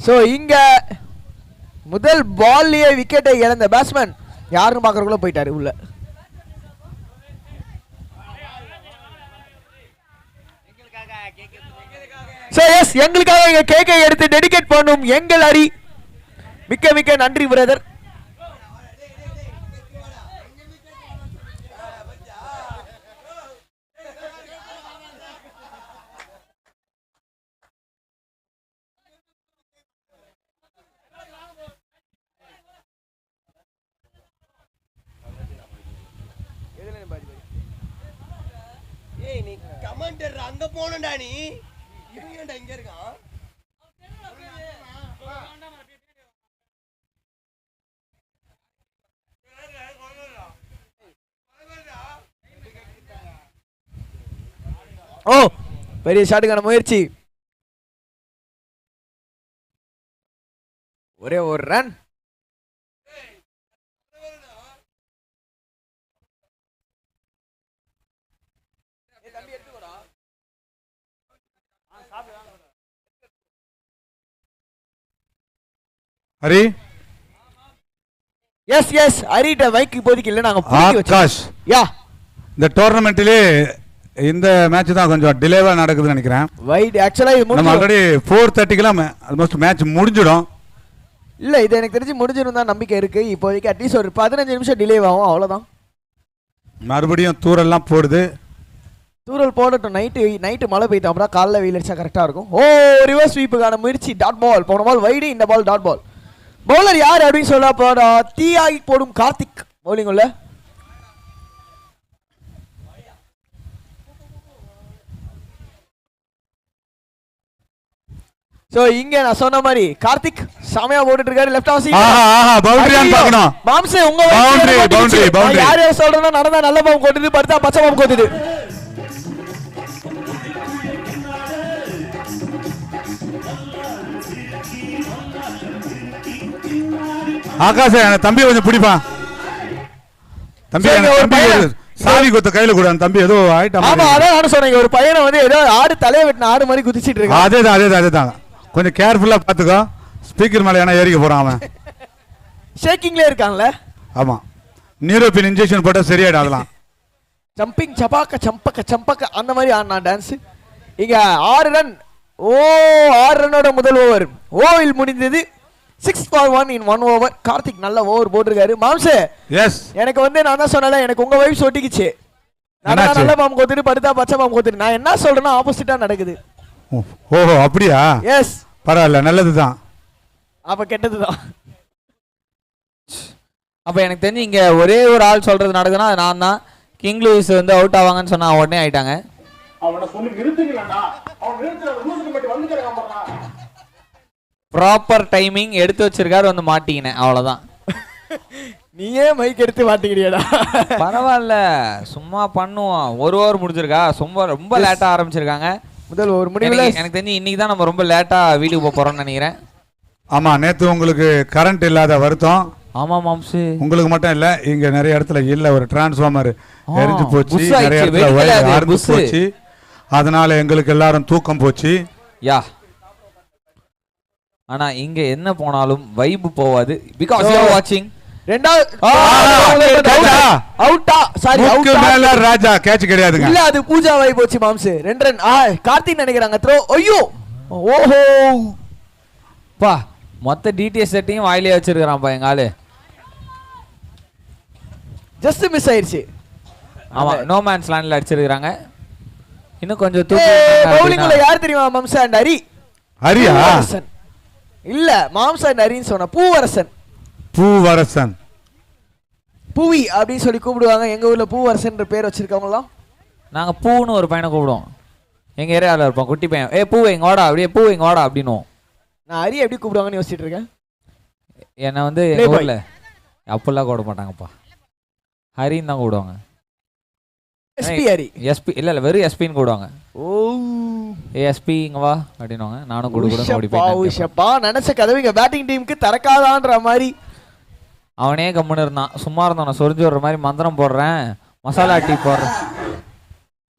So இங்க முதல் பால்லயே விக்கெட்டை இழந்த பேட்ஸ்மேன் யாருன்னு பாக்குறதுக்குள்ள போயிட்டாரு உள்ள. சோ எஸ் எங்களுக்காக இங்க கேக்கை எடுத்து டெடிகேட் பண்ணும் எங்கள் ஹரி. மிக்க மிக்க நன்றி பிரதர். ஏய் நீ கமெண்டர் அங்க போனடா நீ இவங்கடா இங்க இருக்கான். ஓ பெரிய ஷாட்டுக்கான முயற்சி. ஒரே ஒரு ரன். ஹரி எஸ் எஸ் ஹரிட்ட மைக் இப்போதைக்கு இல்ல நாங்க ஆகாஷ் யா இந்த டோர்னமெண்ட்லயே இந்த மேட்ச் தான் கொஞ்சம் டிலேவா நடக்குதுன்னு நினைக்கிறேன். வைட் ஆக்சுவலா இது நம்ம ஆல்ரெடி 4:30க்குலாம் ஆல்மோஸ்ட் மேட்ச் முடிஞ்சிடும். இல்ல இது எனக்கு தெரிஞ்சு முடிஞ்சிரும் தான் நம்பிக்கை இருக்கு. இப்போதைக்கு அட்லீஸ்ட் ஒரு 15 நிமிஷம் டிலே ஆகும் அவ்வளவுதான். மறுபடியும் தூரெல்லாம் போடுது. தூரல் போடட்டும். நைட்டு மழை பெய்யும் அப்புறம் காலைல வெயில் அடிச்சா கரெக்டா இருக்கும். ஓ ரிவர்ஸ் ஸ்வீப்புக்கான முயற்சி. Dot ball. போன பால் வைடு, இந்த பால் டாட் பால். பவுலர் யார் அப்படின்னு சொல்ல போறா தீயாகி போடும் கார்த்திக் பவுலிங் உள்ள. சோ இங்க நான் சொன்ன மாதிரி கார்த்திக் சாமியா போட்டுட்டு இருக்காரு. Left of seat. பவுண்டரியான்னு பார்க்கணும். மாம்சே உங்க பவுண்டரி யார் யார் சொல்றேன்னா நடந்தா நல்ல பாம் கொட்டுது, படுத்தா பச்சை பாம் கொட்டுது. ஆகாஷ் தம்பி கொஞ்சம் பிடிப்பான். தம்பி சாவி கொத்த கையில கூட தம்பி ஏதோ ஆயிட்டா. ஆமா அதான் நானும் சொன்னேன். ஒரு பையனை வந்து ஏதோ ஆடு தலையை வெட்டின ஆடு மாதிரி குதிச்சிட்டு இருக்கான். அதேதான் கொஞ்சம் கேர்ஃபுல்லா பாத்துக்கோ. ஸ்பீக்கர் மேல ஏன்னா ஏறிக்க போறான் அவன். ஷேக்கிங்ல இருக்கான்ல. ஆமா நியூரோபின் இன்ஜெக்ஷன் போட்டா சரியாயிடும் அதெல்லாம். ஜம்பிங் சபாக்க சம்பக்க சம்பக்க அந்த மாதிரி ஆனா டான்ஸ். இங்க 6 ரன். ஓ 6 ரன்னோட முதல் ஓவர் ஓவில் முடிந்தது. 6 for 1 in 1 over. கார்த்திக் நல்ல ஓவர் போட்டிருக்காரு. மாம்சே எஸ் எனக்கு வந்து நான் தான் சொன்னல எனக்கு உங்க வைஃப் சொட்டிக்கிச்சு. நான் நல்ல பாம் கொத்திட்டு படுத்தா பச்சை பாம் கொத்திட்டு. நான் என்ன சொல்றேன்னா ஆப்போசிட்டா நடக்குது. ஓஹோ அப்படியா? எஸ் பரவாயில்ல நல்லதுதான். அப்ப கெட்டதுதான். அப்ப எனக்கு தெரிஞ்சு இங்க ஒரே ஒரு ஆள் சொல்றது நடக்குதுன்னா அது நான் தான். கிங் லூயிஸ் வந்து அவுட் ஆவாங்கன்னு சொன்னா உடனே ஆயிட்டாங்க. ப்ராப்பர் டைமிங் எடுத்து வச்சிருக்காரு, வந்து மாட்டிக்கினேன் அவ்வளவுதான். நீயே மைக் எடுத்து மாட்டிக்கிறியடா. பரவாயில்ல சும்மா பண்ணுவோம். ஒரு ஓவர் முடிஞ்சிருக்கா, ரொம்ப லேட்டா ஆரம்பிச்சிருக்காங்க. முதல் ஒரு முடிவுல எனக்கு தெரிஞ்சு இன்னைக்கு தான் நம்ம ரொம்ப லேட்டா வீடியோ போக போறோம்னு நினைக்கிறேன். ஆமா நேத்து உங்களுக்கு கரண்ட் இல்லாத வருத்தம். ஆமா மாம்சு உங்களுக்கு மட்டும் இல்ல, இங்க நிறைய இடத்துல இல்ல. ஒரு டிரான்ஸ்ஃபார்மர் எரிஞ்சு போச்சு, நிறைய இடத்துல வயர் அறுந்து போச்சு. அதனால எங்களுக்கு எல்லாரும் தூக்கம் போச்சு. யா ஆனா இங்க என்ன போனாலும் வைப் போவாது. பிகாஸ் யூ ஆர் வாட்சிங். ராஜா கேட்ச் கிடையாதுங்க. இல்ல அது பூஜா வைப் போச்சு மாம்சு. 2 ரன். கார்த்திக் நினைக்கிறாங்க த்ரோ. ஐயோ ஓஹோ பா மொத்த டிடிஎஸ் செட்டையும் வாயிலே வச்சிருக்கான்ப்பா எங்க ஆளு. ஜஸ்ட் மிஸ் ஆயிருச்சு. ஆமா நோ மேன்ஸ் லேண்ட்ல அடிச்சிருக்காங்க. இன்னும் கொஞ்சம் தூக்கி பவுலிங்ல யார் தெரியுமா? மாம்சா அண்ட் ஹரி. ஹரியா? இல்ல மாம்சா அண்ட் ஹரின்னு சொன்ன பூவரசன். பூவரசன் பூவி அப்படின்னு சொல்லி கூப்பிடுவாங்க. எங்க ஊர்ல பூவரசன் பேர் வச்சிருக்கவங்களாம். நாங்க பூன்னு ஒரு பையனை கூப்பிடுவோம். எங்க ஏரியாவில் இருப்போம் குட்டி பையன். பூ இங்க ஓடா, அப்படியே பூ இங்க ஓடா அப்படின்னுவோம். நான் ஹரி எப்படி கூப்பிடுவாங்கன்னு யோசிச்சுட்டு இருக்கேன். என்ன வந்து எங்க ஊர்ல அப்பெல்லாம் கூப்பிட மாட்டாங்கப்பா, ஹரின்னு தான் கூப்பிடுவாங்க. எஸ்பி ஹரி. எஸ்பி இல்ல வெறும் எஸ்பின்னு கூப்பிடுவாங்க. ஓ எஸ்பி இங்க வா அப்படின்னுவாங்க. நானும் கூப்பிடுறேன் ஓடி போய் நினைச்ச கதவு இங்க பேட்டிங் டீமுக்கு திறக்காதான்ற மாதிரி அவனே கம்முன்னு இருந்தான். சும்மா இருந்தான். நான் சொரிஞ்சு விடுற மாதிரி மந்திரம் போடுறேன், மசாலா டீ போடுறேன்.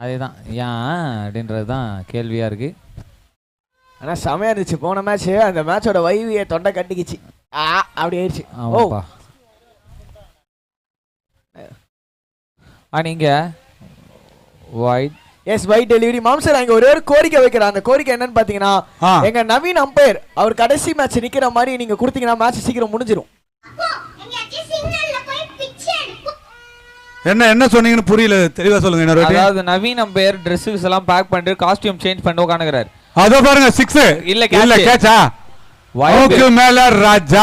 அதேதான் ஏன் அப்படின்றது தான் கேள்வியா இருக்கு. ஆனா செமையா இருந்துச்சு போன மேட்ச். அந்த மேட்சோட வைவிய தொண்டை கட்டிக்கிச்சு. அப்படி ஆயிடுச்சு. ஓ நீங்க ஒயிட் எஸ் ஒயிட் டெலிவரி. மாம்சர் அங்க ஒரே ஒரு கோரிக்கை வைக்கிறேன். அந்த கோரிக்கை என்னன்னு பாத்தீங்கன்னா, எங்க நவீன் அம்பையர் அவர் கடைசி மேட்ச் நிக்கிற மாதிரி நீங்க கொடுத்தீங்கன்னா மேட்ச் சீக்கிரம் முடிஞ்சிரும். என்ன சொன்னீங்கன்னு புரியல, தெளிவா சொல்லுங்க. அதாவது நவீன் அம்பையர் Dresses எல்லாம் பேக் பண்ணிட்டு காஸ்டியூம் சேஞ்ச் பண்ணி உட்கார்ந்துறாரு. அதோ பாருங்க 6 இல்ல கேட்சா ஓகே மேல ராஜா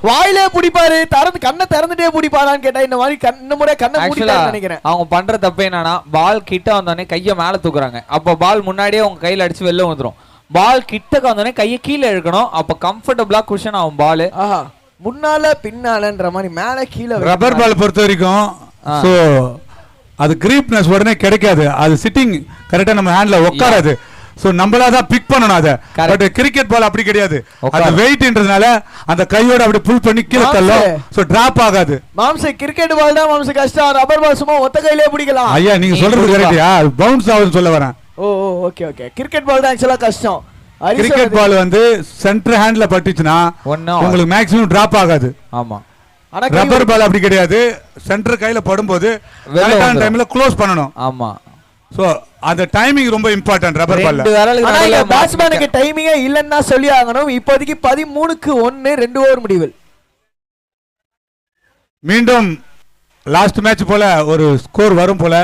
வாயிலே புடிப்பாரு. கண்ணை திறந்துட்டே புடிப்பாரான்னு கேட்டா இந்த மாதிரி இந்த முறை கண்ணை மூடிட்டாருன்னு நினைக்கிறேன். அவங்க பண்ற தப்பு என்னன்னா பால் கிட்ட வந்தோடனே கையை மேல தூக்குறாங்க. அப்ப பால் முன்னாடியே உங்க கையில அடிச்சு வெளில வந்துரும். பால் கிட்டக்க வந்தோடனே கையை கீழே இழுக்கணும். அப்ப கம்ஃபர்டபுளா குஷன் ஆகும் பால். முன்னால பின்னாலன்ற மாதிரி மேல கீழே. ரப்பர் பால் பொறுத்த வரைக்கும் சோ அது கிரீப்னஸ் உடனே கிடைக்காது. அது சிட்டிங் கரெக்டா நம்ம ஹேண்ட்ல உட்காராது. சோ நம்மளா தான் பிக் பண்ணனும் அத. பட் கிரிக்கெட் பால் அப்படி கிடையாது. அந்த வெயிட்ன்றதுனால அந்த கையோட அப்படி புல் பண்ணி கீழ தள்ளும். சோ டிராப் ஆகாது. மாம்சே கிரிக்கெட் பால் தான் மாம்சே கஷ்டம். ரப்பர் பால் சும்மா ஒத்த கையிலே பிடிக்கலாம். ஐயா நீங்க சொல்றது கரெக்ட்டா? பவுன்ஸ் ஆகுதுன்னு சொல்ல வரேன். ஓகே கிரிக்கெட் பால் தான் एक्चुअली கஷ்டம். கிரிக்கெட் பால் வந்து சென்டர் ஹேண்ட்ல பட்டுச்சுனா உங்களுக்கு மேக்ஸிமம் டிராப் ஆகாது. ஆமா. ஆனா ரப்பர் பால் அப்படி கிடையாது. சென்டர் கையில படும்போது கரெக்ட்டான டைம்ல க்ளோஸ் பண்ணனும். ஆமா. சோ அந்த டைமிங் ரொம்ப இம்பார்ட்டன்ட் ரப்பர் பால்ல. ஆனா இந்த பேட்ஸ்மேனுக்கு டைமிங்கே இல்லன்னா சொல்லி ஆகணும். இப்போதைக்கு 13க்கு 1 2 ஓவர் முடிவில். மீண்டும் லாஸ்ட் மேட்ச் போல ஒரு ஸ்கோர் வரும் போல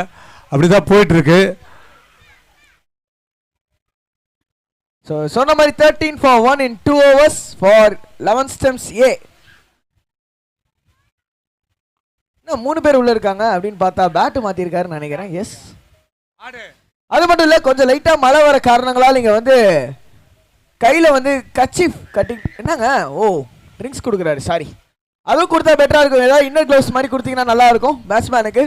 அப்படிதான் போயிட்டு இருக்கு. சோ சொன்ன மாதிரி 13 for 1 in 2 overs for 11 stumps A. இன்னும் 3 பேர் உள்ள இருக்காங்க அப்படின்னு பார்த்தா பேட் மாத்தி இருக்காருன்னு நினைக்கிறேன். எஸ் அது மட்டும் இல்ல, கொஞ்சம் லைட்டா மழை வர காரணங்களால் இங்க வந்து கையில வந்து கச்சிப் கட்டிங் என்னங்க ட்ரிங்க்ஸ் கொடுக்குறாரு. சாரி, அதுவும் கொடுத்தா பெட்டரா இருக்கும். ஏதாவது இன்னர் கிளவுஸ் மாதிரி கொடுத்தீங்கன்னா நல்லா இருக்கும் பேட்ஸ்மேனுக்கு.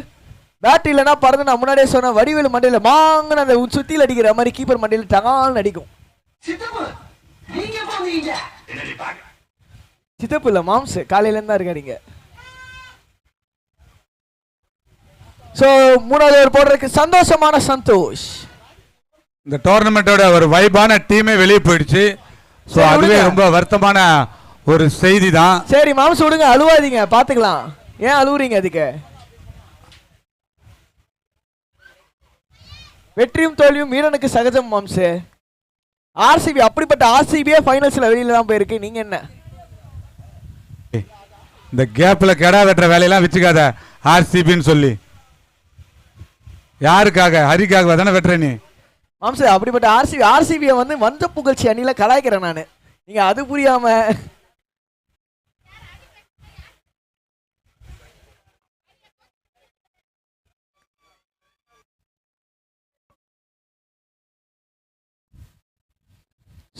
பேட் இல்லைன்னா பறந்து நான் முன்னாடியே சொன்ன வடிவேலு மண்டையில மாங்கன்னு அந்த சுத்தியில் அடிக்கிற மாதிரி கீப்பர் மண்டையில டகால்னு அடிக்கும். சித்தப்பு இல்ல மாம்ஸ், காலையில இருந்தா இருக்காருங்க. சோ மூணாவது ஓவர் போடுறதுக்கு சந்தோஷமான சந்தோஷ். இந்த டோர்னமெண்டோட ஒரு வைபான டீமே வெளியே போயிடுச்சு. சோ அதுவே ரொம்ப வருத்தமான ஒரு செய்தி தான். சரி மாம்ஸ் விடுங்க, அழுவாதீங்க, பாத்துக்கலாம். ஏன் அழுவுறீங்க? அதுக்கு வெற்றியும் தோல்வியும் வீரனுக்கு சகஜம் மாம்ஸ். ஆர்சிபி அப்படிப்பட்ட ஆர்சிபியே ஃபைனல்ஸ்ல வெளியில தான் போயிருக்கு. நீங்க என்ன இந்த கேப்ல கெடா வெட்டுற வேலையெல்லாம் வச்சுக்காத ஆர்சிபின்னு சொல்லி. யாருக்காக? ஹரிக்காக தானே வெட்டுற நீ மாம்ஸ். அப்படிப்பட்ட ஆர்சிபியை வந்து வந்த புகழ்ச்சி அணியில கலாய்க்கிறேன் நானு. நீங்க அது புரியாம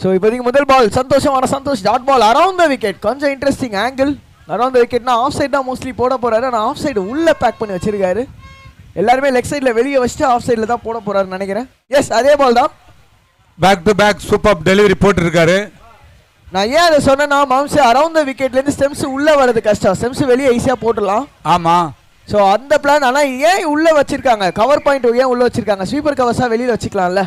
ஸோ இப்போதைக்கு முதல் பால் சந்தோஷமான Santosh dot ball around the wicket. கொஞ்சம் இன்ட்ரெஸ்டிங் ஆங்கிள். அரவுண்ட் த விக்கெட்னா ஆஃப் சைட் தான் மோஸ்ட்லி போட போறாரு. ஆனால் ஆஃப் சைடு உள்ள பேக் பண்ணி வச்சிருக்காரு. எல்லாருமே லெக் சைடில் வெளியே வச்சுட்டு ஆஃப் சைடில் தான் போட போறாருன்னு நினைக்கிறேன். எஸ், அதே பால் தான். Back to back super delivery போட்டுருக்காரு. நான் ஏன் அதை சொன்னேன்னா மாம்ஸ், அரவுண்ட் த விக்கெட்லேருந்து ஸ்டெம்ஸ் உள்ளே வர்றது கஷ்டம். ஸ்டெம்ஸ் வெளியே ஈஸியாக போட்டுடலாம். ஆமாம். ஸோ அந்த பிளான். ஆனால் ஏன் உள்ளே வச்சிருக்காங்க? கவர் பாயிண்ட் ஏன் உள்ளே வச்சிருக்காங்க? ஸ்வீப்பர் கவர்ஸாக வெளியில் வச்சுக்கலாம்ல.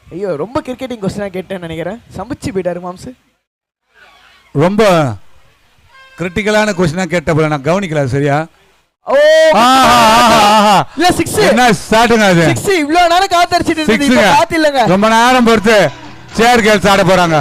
ஐயோ, ரொம்ப கிரிக்கெட்டிங் கொஸ்டினாக கேட்டேன்னு நினைக்கிறேன். சமைச்சு போயிட்டாரு மாம்ஸ். ரொம்ப கிரிட்டிக்கலான கொஸ்டினாக கேட்ட போல நான் கவனிக்கல. சரியா? ஓ இல்ல 6 என்ன ஸ்டார்ட்ங்க அது? 6 இவ்வளவு நேரம் காத்தடிச்சிட்டு இருந்தது. இப்ப காத்து இல்லங்க. ரொம்ப நேரம் பொறுத்து சேர் கேர்ள்ஸ் ஆட போறாங்க.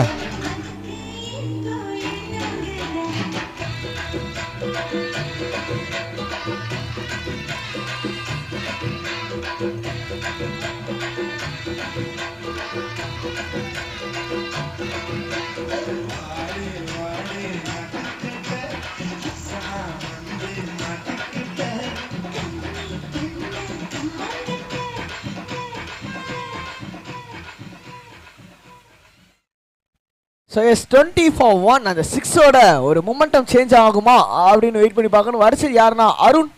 ஸோ எஸ் 20 for 1 அந்த 6ஓட ஒரு மொமெண்டம் சேஞ்ச் ஆகுமா அப்படின்னு வெயிட் பண்ணி பார்க்கணும். வரிசை யாருன்னா அருண்.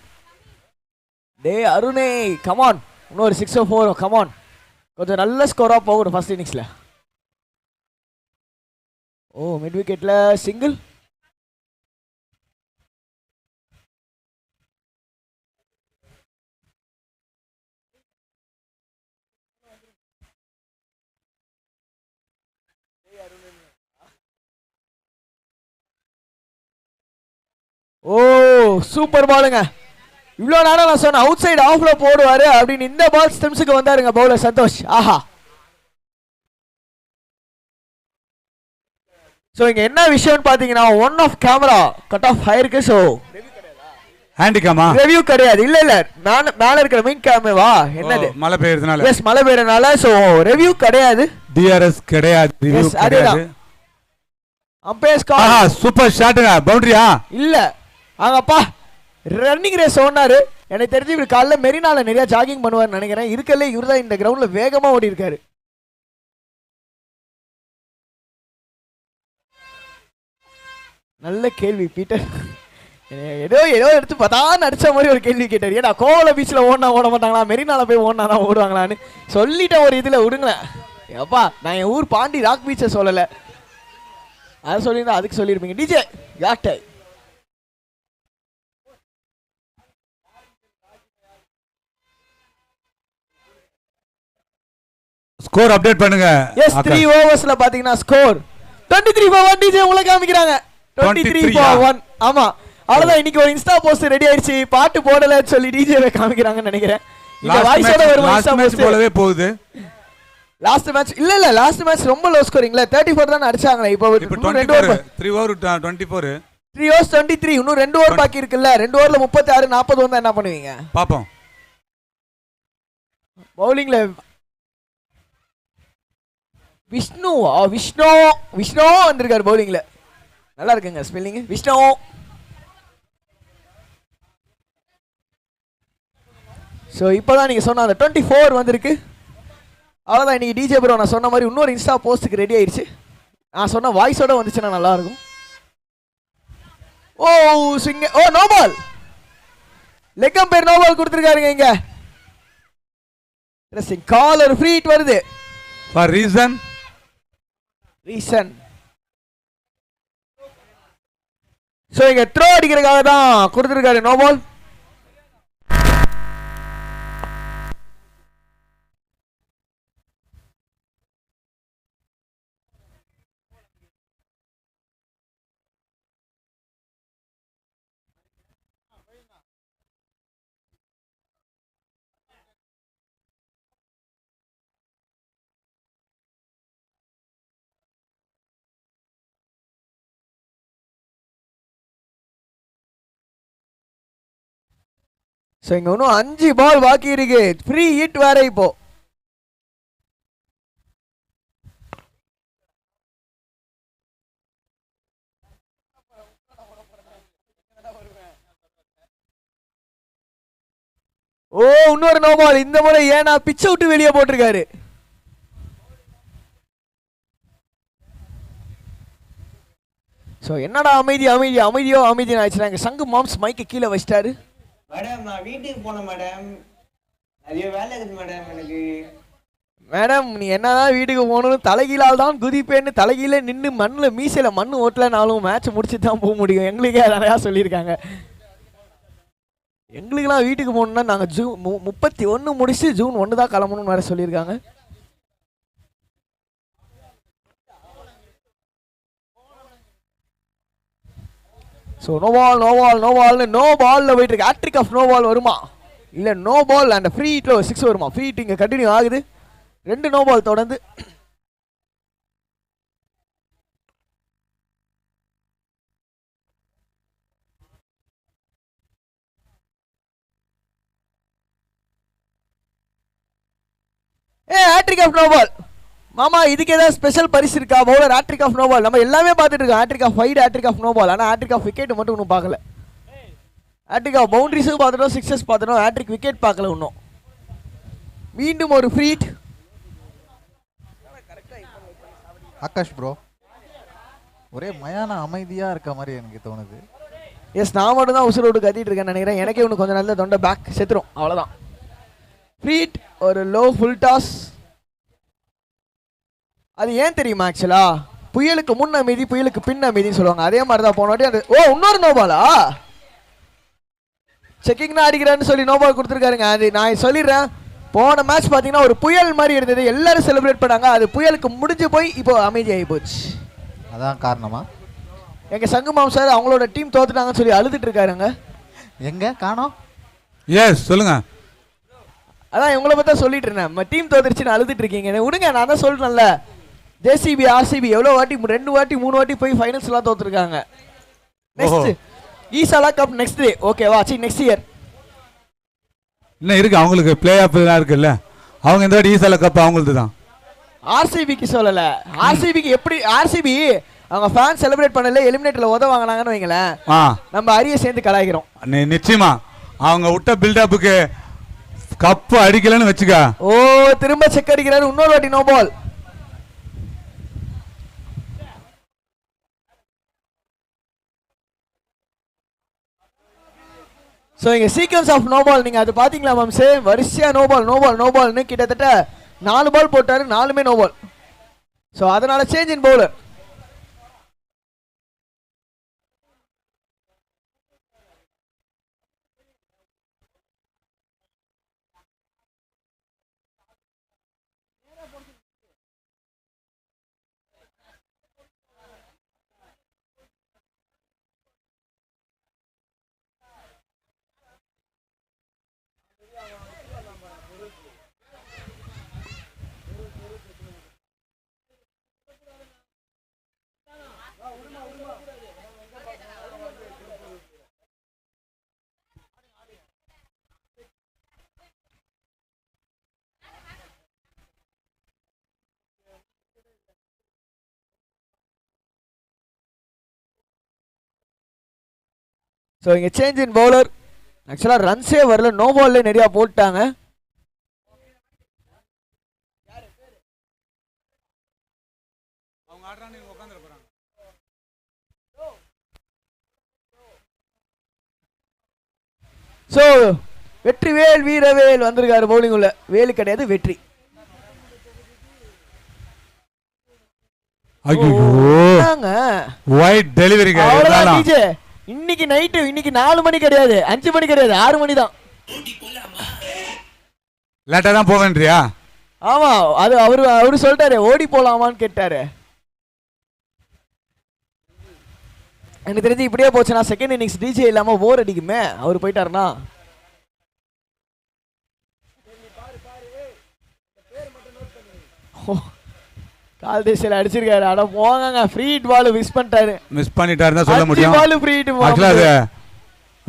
டே அருணே, கமான், இன்னொரு 6 4 கமான். கொஞ்சம் நல்ல ஸ்கோராக போகணும் ஃபர்ஸ்ட் இன்னிங்ஸில். ஓ மிட் விக்கெட்டில் சிங்கிள். சூப்பர் பாலுங்க. இவ்வளோ நேரம் நான் சொன்னேன் அவுட் சைடு ஆஃப்ல போடுவாரு அப்படின்னு. இந்த பால் ஸ்டெம்ஸுக்கு வந்தாருங்க பவுலர் சந்தோஷ். ஆஹா. ஸோ இங்க என்ன விஷயம்னு பாத்தீங்கன்னா one off camera cut off ஆயிருக்கு. ஸோ ஹேண்டிகாமா ரிவ்யூ கிடையாது. இல்ல இல்ல மேல இருக்கிற மெயின் கேமரா என்னது மழை பெய்யறதுனால. எஸ் மழை பெய்யறதுனால. ஸோ ரிவ்யூ கிடையாது. டிஆர்எஸ் கிடையாது. ரிவ்யூ கிடையாது. அம்பையர்ஸ் கால். சூப்பர் ஷாட்டுங்க. பவுண்டரியா இல்ல அங்கப்பா ரன்னிங் ரேஸ் ஓடினாரு. எனக்கு தெரிஞ்சு இவர் காலைல மெரினால நிறைய ஜாகிங் பண்ணுவார்னு நினைக்கிறேன். இருக்கல இவர் தான் இந்த கிரவுண்ட்ல வேகமா ஓடி இருக்காரு. நல்ல கேள்வி பீட்டர். ஏதோ ஏதோ எடுத்து பதான் அடிச்ச மாதிரி ஒரு கேள்வி கேட்டார். ஏன்னா கோவல பீச்ல ஓடினா ஓட மாட்டாங்களா, மெரினால போய் ஓடினா தான் ஓடுவாங்களான்னு சொல்லிட்டேன் ஒரு இதுல விடுங்களேன். எப்பா நான் என் ஊர் பாண்டி ராக் பீச்சை சொல்லலை, அதை சொல்லியிருந்தா அதுக்கு சொல்லியிருப்பீங்க. டிஜே யாட்டை ஸ்கோர் அப்டேட் பண்ணுங்க. எஸ் 3 ஓவர்ஸ்ல பாத்தீங்கன்னா ஸ்கோர் 23-1 டிஜே உங்களுக்கு காமிக்கிறாங்க. 23-1. ஆமா அவ்வளவுதான். இன்னைக்கு ஒரு இன்ஸ்டா போஸ்ட் ரெடி ஆயிடுச்சு. பாட்டு போடலன்னு சொல்லி டிஜேவை காமிக்கிறாங்கன்னு நினைக்கிறேன். இந்த வாய்ஸோட ஒரு இன்ஸ்டா போஸ்ட் போலவே போகுது. லாஸ்ட் மேட்ச் இல்ல இல்ல லாஸ்ட் மேட்ச் ரொம்ப லோ ஸ்கோரிங்ல 34 தான் அடிச்சாங்களே. இப்போ 2 ஓவர் 3 ஓவர் 24 3 ஓவர்ஸ் 23. இன்னும் 2 ஓவர் பாக்கி இருக்குல்ல. 2 ஓவர்ல 36 40 வந்தா என்ன பண்ணுவீங்க பாப்போம். பவுலிங்ல விஷ்ணு வந்திருக்காரு பவுலிங்ல. நல்லா இருக்குங்க ஸ்பெல்லிங் விஷ்ணு. ஸோ இப்போதான் நீங்க சொன்ன அந்த 24 வந்திருக்கு. அவ்வளோதான் இன்னைக்கு டிஜே ப்ரோ நான் சொன்ன மாதிரி இன்னொரு இன்ஸ்டா போஸ்ட்டுக்கு ரெடி ஆயிடுச்சு. நான் சொன்ன வாய்ஸோட வந்துச்சுன்னா நல்லா இருக்கும். ஓ சிங்க oh no ball. Leg umpire no ball கொடுத்துருக்காருங்க. இங்க கால் ஒரு ஃப்ரீ ஹிட் வருது. ஃபார் ரீசன் ஸோ இங்க த்ரோ அடிக்கிறதுக்காக தான் கொடுத்துருக்காரு நோ பால். ஸோ இங்க இன்னும் 5 பால் பாக்கி இருக்கு. ஃப்ரீ ஹிட் வேற இப்போ. ஓ இன்னொரு நோ பால். இந்த முறை ஏன்னா பிச்சை விட்டு வெளியே போட்டிருக்காரு. ஸோ என்னடா அமைதியோ ஆயிடுச்சு. சங்கு மாம்ஸ் மைக்க கீழே வச்சிட்டாரு. மேடம் நான் வீட்டுக்கு போனேன் மேடம், நிறைய வேலை இருக்குது மேடம் எனக்கு. மேடம் நீ என்னதான் வீட்டுக்கு போகணும், தலைகீழால் தான் குதிப்பேன்னு தலைகீழே நின்று மண்ணில் மீசையில் மண் ஓட்டலனாலும் மேட்ச் முடிச்சு தான் போக முடியும். எங்களுக்கே நிறையா சொல்லியிருக்காங்க. எங்களுக்கெல்லாம் வீட்டுக்கு போகணுன்னா நாங்கள் ஜூன் 31 முடிச்சு ஜூன் 1 தான் கிளம்பணும்னு வேறு சொல்லியிருக்காங்க. ஸோ நோ பால்ல போயிட்டு இருக்கு. ஹேட்ரிக் ஆஃப் நோ பால் வருமா இல்லை நோ பால் அண்ட் ஃப்ரீ ஹிட்ல 6 வருமா? ஃப்ரீ ஹிட் இங்கே கண்டினியூ ஆகுது. 2 நோ பால் தொடர்ந்து. Hat trick of no ball. மாமா இதுக்கு ஏதாவது ஸ்பெஷல் பரிசு இருக்கா? Bowler hat trick of no ball. நம்ம எல்லாமே பார்த்துட்டு இருக்கோம். Hat trick of wide, hat trick of no ball. ஆனால் ஹேட்ரிக் ஆஃப் விக்கெட் மட்டும் இன்னும் பார்க்கல. ஹேட்ரிக் ஆஃப் பவுண்டரிஸும் பார்த்துட்டோம், சிக்ஸஸ் பார்த்துட்டோம், ஹேட்ரிக் விக்கெட் பார்க்கல இன்னும். மீண்டும் ஒரு ஃப்ரீ ஹிட். ஆகாஷ் ப்ரோ ஒரே மயான அமைதியா இருக்க மாதிரி எனக்கு தோணுது. எஸ் நான் மட்டும் தான் உசுரோடு கத்திட்டு இருக்கேன்னு நினைக்கிறேன். எனக்கே இன்னும் கொஞ்சம் நல்ல தொண்டை பேக் செத்துரும். அவ்வளோதான். ஃப்ரீ ஹிட் ஒரு லோ ஃபுல் டாஸ். அது ஏன் தெரியுமா? ஆக்சுவலா புயலுக்கு முன் அமைதி, புயலுக்கு பின் அமைதின்னு சொல்லுவாங்க. அதே மாதிரி தான் போன வாட்டி அது. ஓ இன்னொரு நோபாலா? செக்கிங்னா அடிக்கிறான்னு சொல்லி நோபால் கொடுத்துருக்காருங்க. அது நான் சொல்லிடுறேன். போன மேட்ச் பார்த்தீங்கன்னா ஒரு புயல் மாதிரி இருந்தது, எல்லாரும் செலிப்ரேட் பண்ணாங்க. அது புயலுக்கு முடிஞ்சு போய் இப்போ அமைதி ஆகி போச்சு. அதான் காரணமா? எங்க சங்குமாம் சார் அவங்களோட டீம் தோத்துட்டாங்கன்னு சொல்லி அழுதுட்டு இருக்காருங்க. எங்க காணோம்? எஸ் சொல்லுங்க. அதான் உங்களை பத்தி தான் சொல்லிட்டு இருந்தேன். நம்ம டீம் தோத்துருச்சுன்னு அழுதுட்டு இருக்கீங்க. விடுங்க, நான் தான் சொல்றேன்ல. ஜேசிபி ஆர்சிபி எவ்வளோ வாட்டி 2 வாட்டி 3 வாட்டி போய் ஃபைனல்ஸ்லாம் தோத்துருக்காங்க. நெக்ஸ்ட் ஈசாலா கப் நெக்ஸ்ட் டே. ஓகேவா? சி நெக்ஸ்ட் இயர் இன்னும் இருக்கு அவங்களுக்கு. பிளே ஆஃப் இருக்குல்ல, அவங்க இந்த வாட்டி ஈசாலா கப் அவங்களுக்கு தான். ஆர்சிபிக்கு சொல்லல. ஆர்சிபிக்கு எப்படி ஆர்சிபி அவங்க ஃபேன் செலிப்ரேட் பண்ணல, எலிமினேட்டர்ல உத வாங்கினாங்கன்னு வைங்களேன், நம்ம அரிய சேர்ந்து கலாய்க்கிறோம். நிச்சயமா அவங்க விட்ட பில்டப்புக்கு கப்பு அடிக்கலன்னு வச்சுக்க. ஓ திரும்ப செக் அடிக்கிறாரு. இன்னொரு வாட்டி நோ பால். ஸோ இங்கே சீக்வன்ஸ் ஆஃப் நோ பால் நீங்கள் அது பார்த்தீங்களா மாம்சே? வரிசையாக no ball no ball no பால்னு கிட்டத்தட்ட 4 பால் போட்டாரு, 4மே நோ பால். ஸோ அதனால சேஞ்ச் இன் பவுலர். ஸோ இங்கே சேஞ்ச் இன் பவுலர். ஆக்சுவலாக ரன்ஸே வரல, நோ பால்ல நிறையா போட்டாங்க. ஸோ வெற்றிவேல் வீரவேல் வந்திருக்காரு பவுலிங் உள்ள. வேலு கிடையாது, வெற்றி. ஐயோ ஒயிட் டெலிவரி. இன்னைக்கு நைட்டு, இன்னைக்கு 4 மணி கிடையாது, 5 மணி கிடையாது, 6 மணி தான். லேட்டா தான் போவேன்றியா? ஆமா, அது அவரு சொல்லிட்டாரு ஓடி போலாமான்னு கேட்டாரு. எனக்கு தெரிஞ்சு இப்படியே போச்சுன்னா செகண்ட் இன்னிங்ஸ் டிஜே இல்லாம போர் அடிக்குமே. அவர் போயிட்டாருன்னா கால் தேசியில அடிச்சிருக்காரு. அட போங்க, ஃப்ரீ ஹிட் பால் மிஸ் பண்ணிட்டாரு. மிஸ் பண்ணிட்டாரு தான் சொல்ல முடியும். Ball free hit. ஆக்சுவலா அது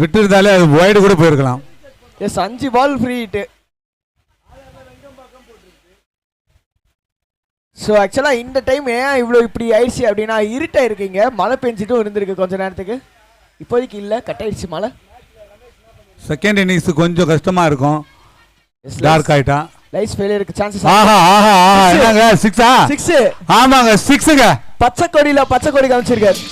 விட்டுருந்தாலே அது வைடு கூட போயிருக்கலாம். Yes 5 ball free hit. So ஆக்சுவலாக இந்த டைம் ஏன் இவ்வளோ இப்படி ஆயிடுச்சு அப்படின்னா, இருட்டாக இருக்கீங்க, மழை பெஞ்சிட்டும் இருந்திருக்கு கொஞ்ச நேரத்துக்கு. இப்போதைக்கு இல்லை, கட் ஆயிடுச்சு மழை. செகண்ட் இன்னிங்ஸ் கொஞ்சம் கஷ்டமா இருக்கும். டார்க் ஆயிட்டா லைட்ஸ் ஃபெயிலியருக்கு சான்சஸ். ஆஹா ஆஹா ஆஹா, என்னங்க 6ஆ? 6. ஆமாங்க 6ங்க. பச்சை கொடி காமிச்சிருக்காரு.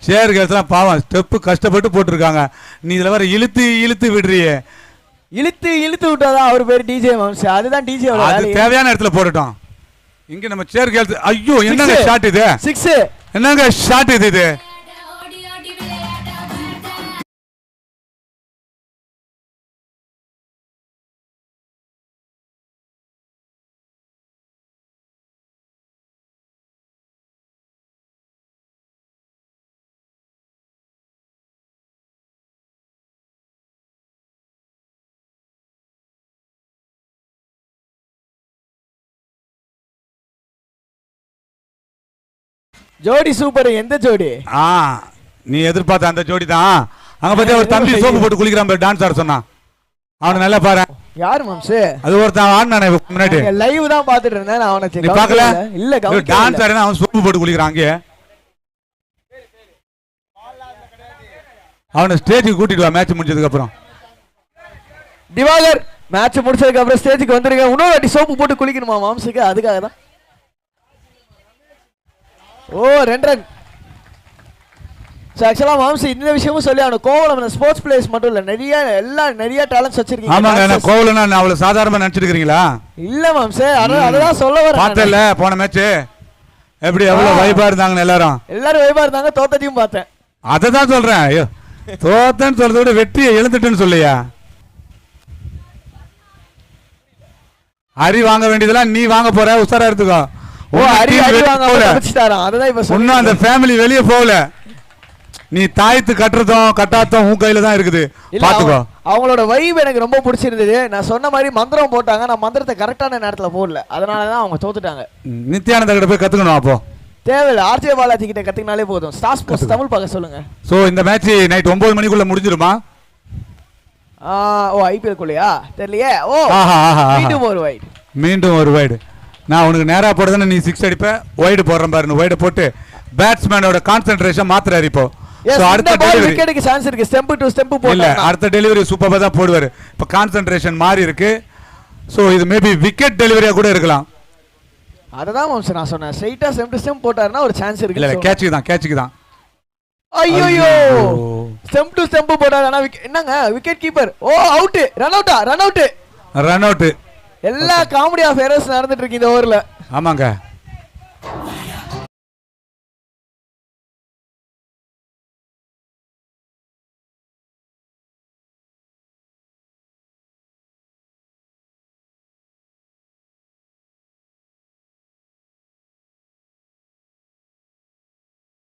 சேர் கேர்ள்ஸ்லாம் பாவம் ஸ்டெப்பு கஷ்டப்பட்டு போட்டிருக்காங்க. நீ இதுல வர இழுத்து இழுத்து விடுறியே. இழுத்து விட்டாதான் அவர் பேர் டிஜே மாம்ஸ். அதுதான் டிஜே. அது தேவையான இடத்துல போட்டுட்டோம். இங்க நம்ம சேர் கேர்ள்ஸ். ஐயோ என்னங்க ஷாட் இது? 6. என்னங்க ஷாட் இது? ஜோடி சூப்பர். எந்த ஜோடி? நீ எதிர்பார்த்த அந்த ஜோடி தான். அங்க பத்தி ஒரு தம்பி சோப்பு போட்டு குளிக்கிறான், டான்ஸ் ஆட சொன்னா. அவன நல்லா பாரு. யார் மாம்ஸ்? அது ஒருத்தன் ஆடுனானே முன்னாடி. லைவ் தான் பாத்துட்டு இருந்தேன் நான். அவனை நீ பார்க்கல? இல்ல, டான்ஸ் ஆடுனா அவன் சோப்பு போட்டு குளிக்கிறான். அங்கே அவனை ஸ்டேஜுக்கு கூட்டிட்டு வா மேட்ச் முடிஞ்சதுக்கு அப்புறம். திவாகர் மேட்ச் முடிச்சதுக்கு அப்புறம் ஸ்டேஜுக்கு வந்துருங்க. இன்னொரு வாட்டி சோப்பு போட்டு குளிக்கணுமா மாம்ஸுக்கு? அதுக்காக தான். ஓ 2 ரன். ஆக்சுவலா மாம்ஸ் இந்த விஷயமும் சொல்லி அவனுக்கு கோவலம் ஸ்போர்ட்ஸ் பிளேயர்ஸ் மட்டும் இல்ல, நிறைய டேலண்ட்ஸ் வச்சிருக்கீங்க. ஆமாங்க, நான் கோவலனா நான் அவ்வளவு சாதாரணமா நினைச்சிட்டு இருக்கீங்களா? இல்ல மாம்ஸ், அததான் சொல்ல வரேன். பார்த்தல போன மேட்ச் எப்படி எவ்வளவு வைபா இருந்தாங்க எல்லாரும்? எல்லாரும் வைபா இருந்தாங்க. தோத்ததையும் பார்த்தேன். அதை தான் சொல்றேன். ஐயோ, தோத்தன்னு சொல்றத விட வெற்றியை எழுந்துட்டுன்னு சொல்லியா? அரி வாங்க வேண்டியதெல்லாம் நீ வாங்க போற, உசாரா எடுத்துக்கோ. ஓ, அரி வாங்க ஆரம்பிச்சிட்டாராம். அதுதான் இப்ப இன்னும் அந்த ஃபேமிலி வெளியே போகல. நீ தாயத்து கட்டுறதும் கட்டாத்தம் உன் கையில தான் இருக்குது, பாத்துக்கோ. அவங்களோட வைப் எனக்கு ரொம்ப பிடிச்சிருந்தது. நான் சொன்ன மாதிரி மந்திரம் போட்டாங்க, நான் மந்திரத்தை கரெக்டான நேரத்துல போடல, அதனாலதான் அவங்க தோத்துட்டாங்க. நித்யானந்த கிட்ட போய் கத்துக்கணும். அப்போ தேவையில்லை, ஆர்ஜே பாலாஜி கிட்ட கத்துக்கினாலே போதும். ஸ்டார் ஸ்போர்ட்ஸ் தமிழ் பார்க்க சொல்லுங்க. சோ இந்த மேட்ச் நைட் 9 மணிக்குள்ள முடிஞ்சிருமா? ஓ, ஐபிஎல் குள்ளயா தெரியலையே. ஓ, மீண்டும் ஒரு வைடு. நான் உனக்கு நேரா போடுறதுன்னு நீ 6 அடிப்ப, வைடு போடுறேன் பாரு. வைடு போட்டு பேட்ஸ்மேனோட கான்சென்ட்ரேஷன் மாத்திராரு. இப்போ அடுத்த விக்கெட்டுக்கு சான்ஸ் இருக்கு. ஸ்டெம்ப் டு ஸ்டெம்ப் போடல. இல்ல, அடுத்த டெலிவரி சூப்பரா தான் போடுவாரு. இப்போ கான்சென்ட்ரேஷன் மாறி இருக்கு. சோ இது மேபி விக்கெட் டெலிவரியா கூட இருக்கலாம். அததான் வம்ச நான் சொன்னேன். ஸ்ட்ரைட்டா ஸ்டெம்ப் டு ஸ்டெம்ப் போட்டாருன்னா ஒரு சான்ஸ் இருக்கு. இல்ல, கேட்சுக்கு தான். ஐயோ, ஸ்டெம்ப் டு ஸ்டெம்ப் போட்டாருன்னா என்னங்க விக்கெட் கீப்பர். ஓ, அவுட். Run out. எல்லா காமெடி ஆஃப் எரர்ஸ் நடந்துட்டு இருக்கு இந்த ஓவர்ல. ஆமாங்க.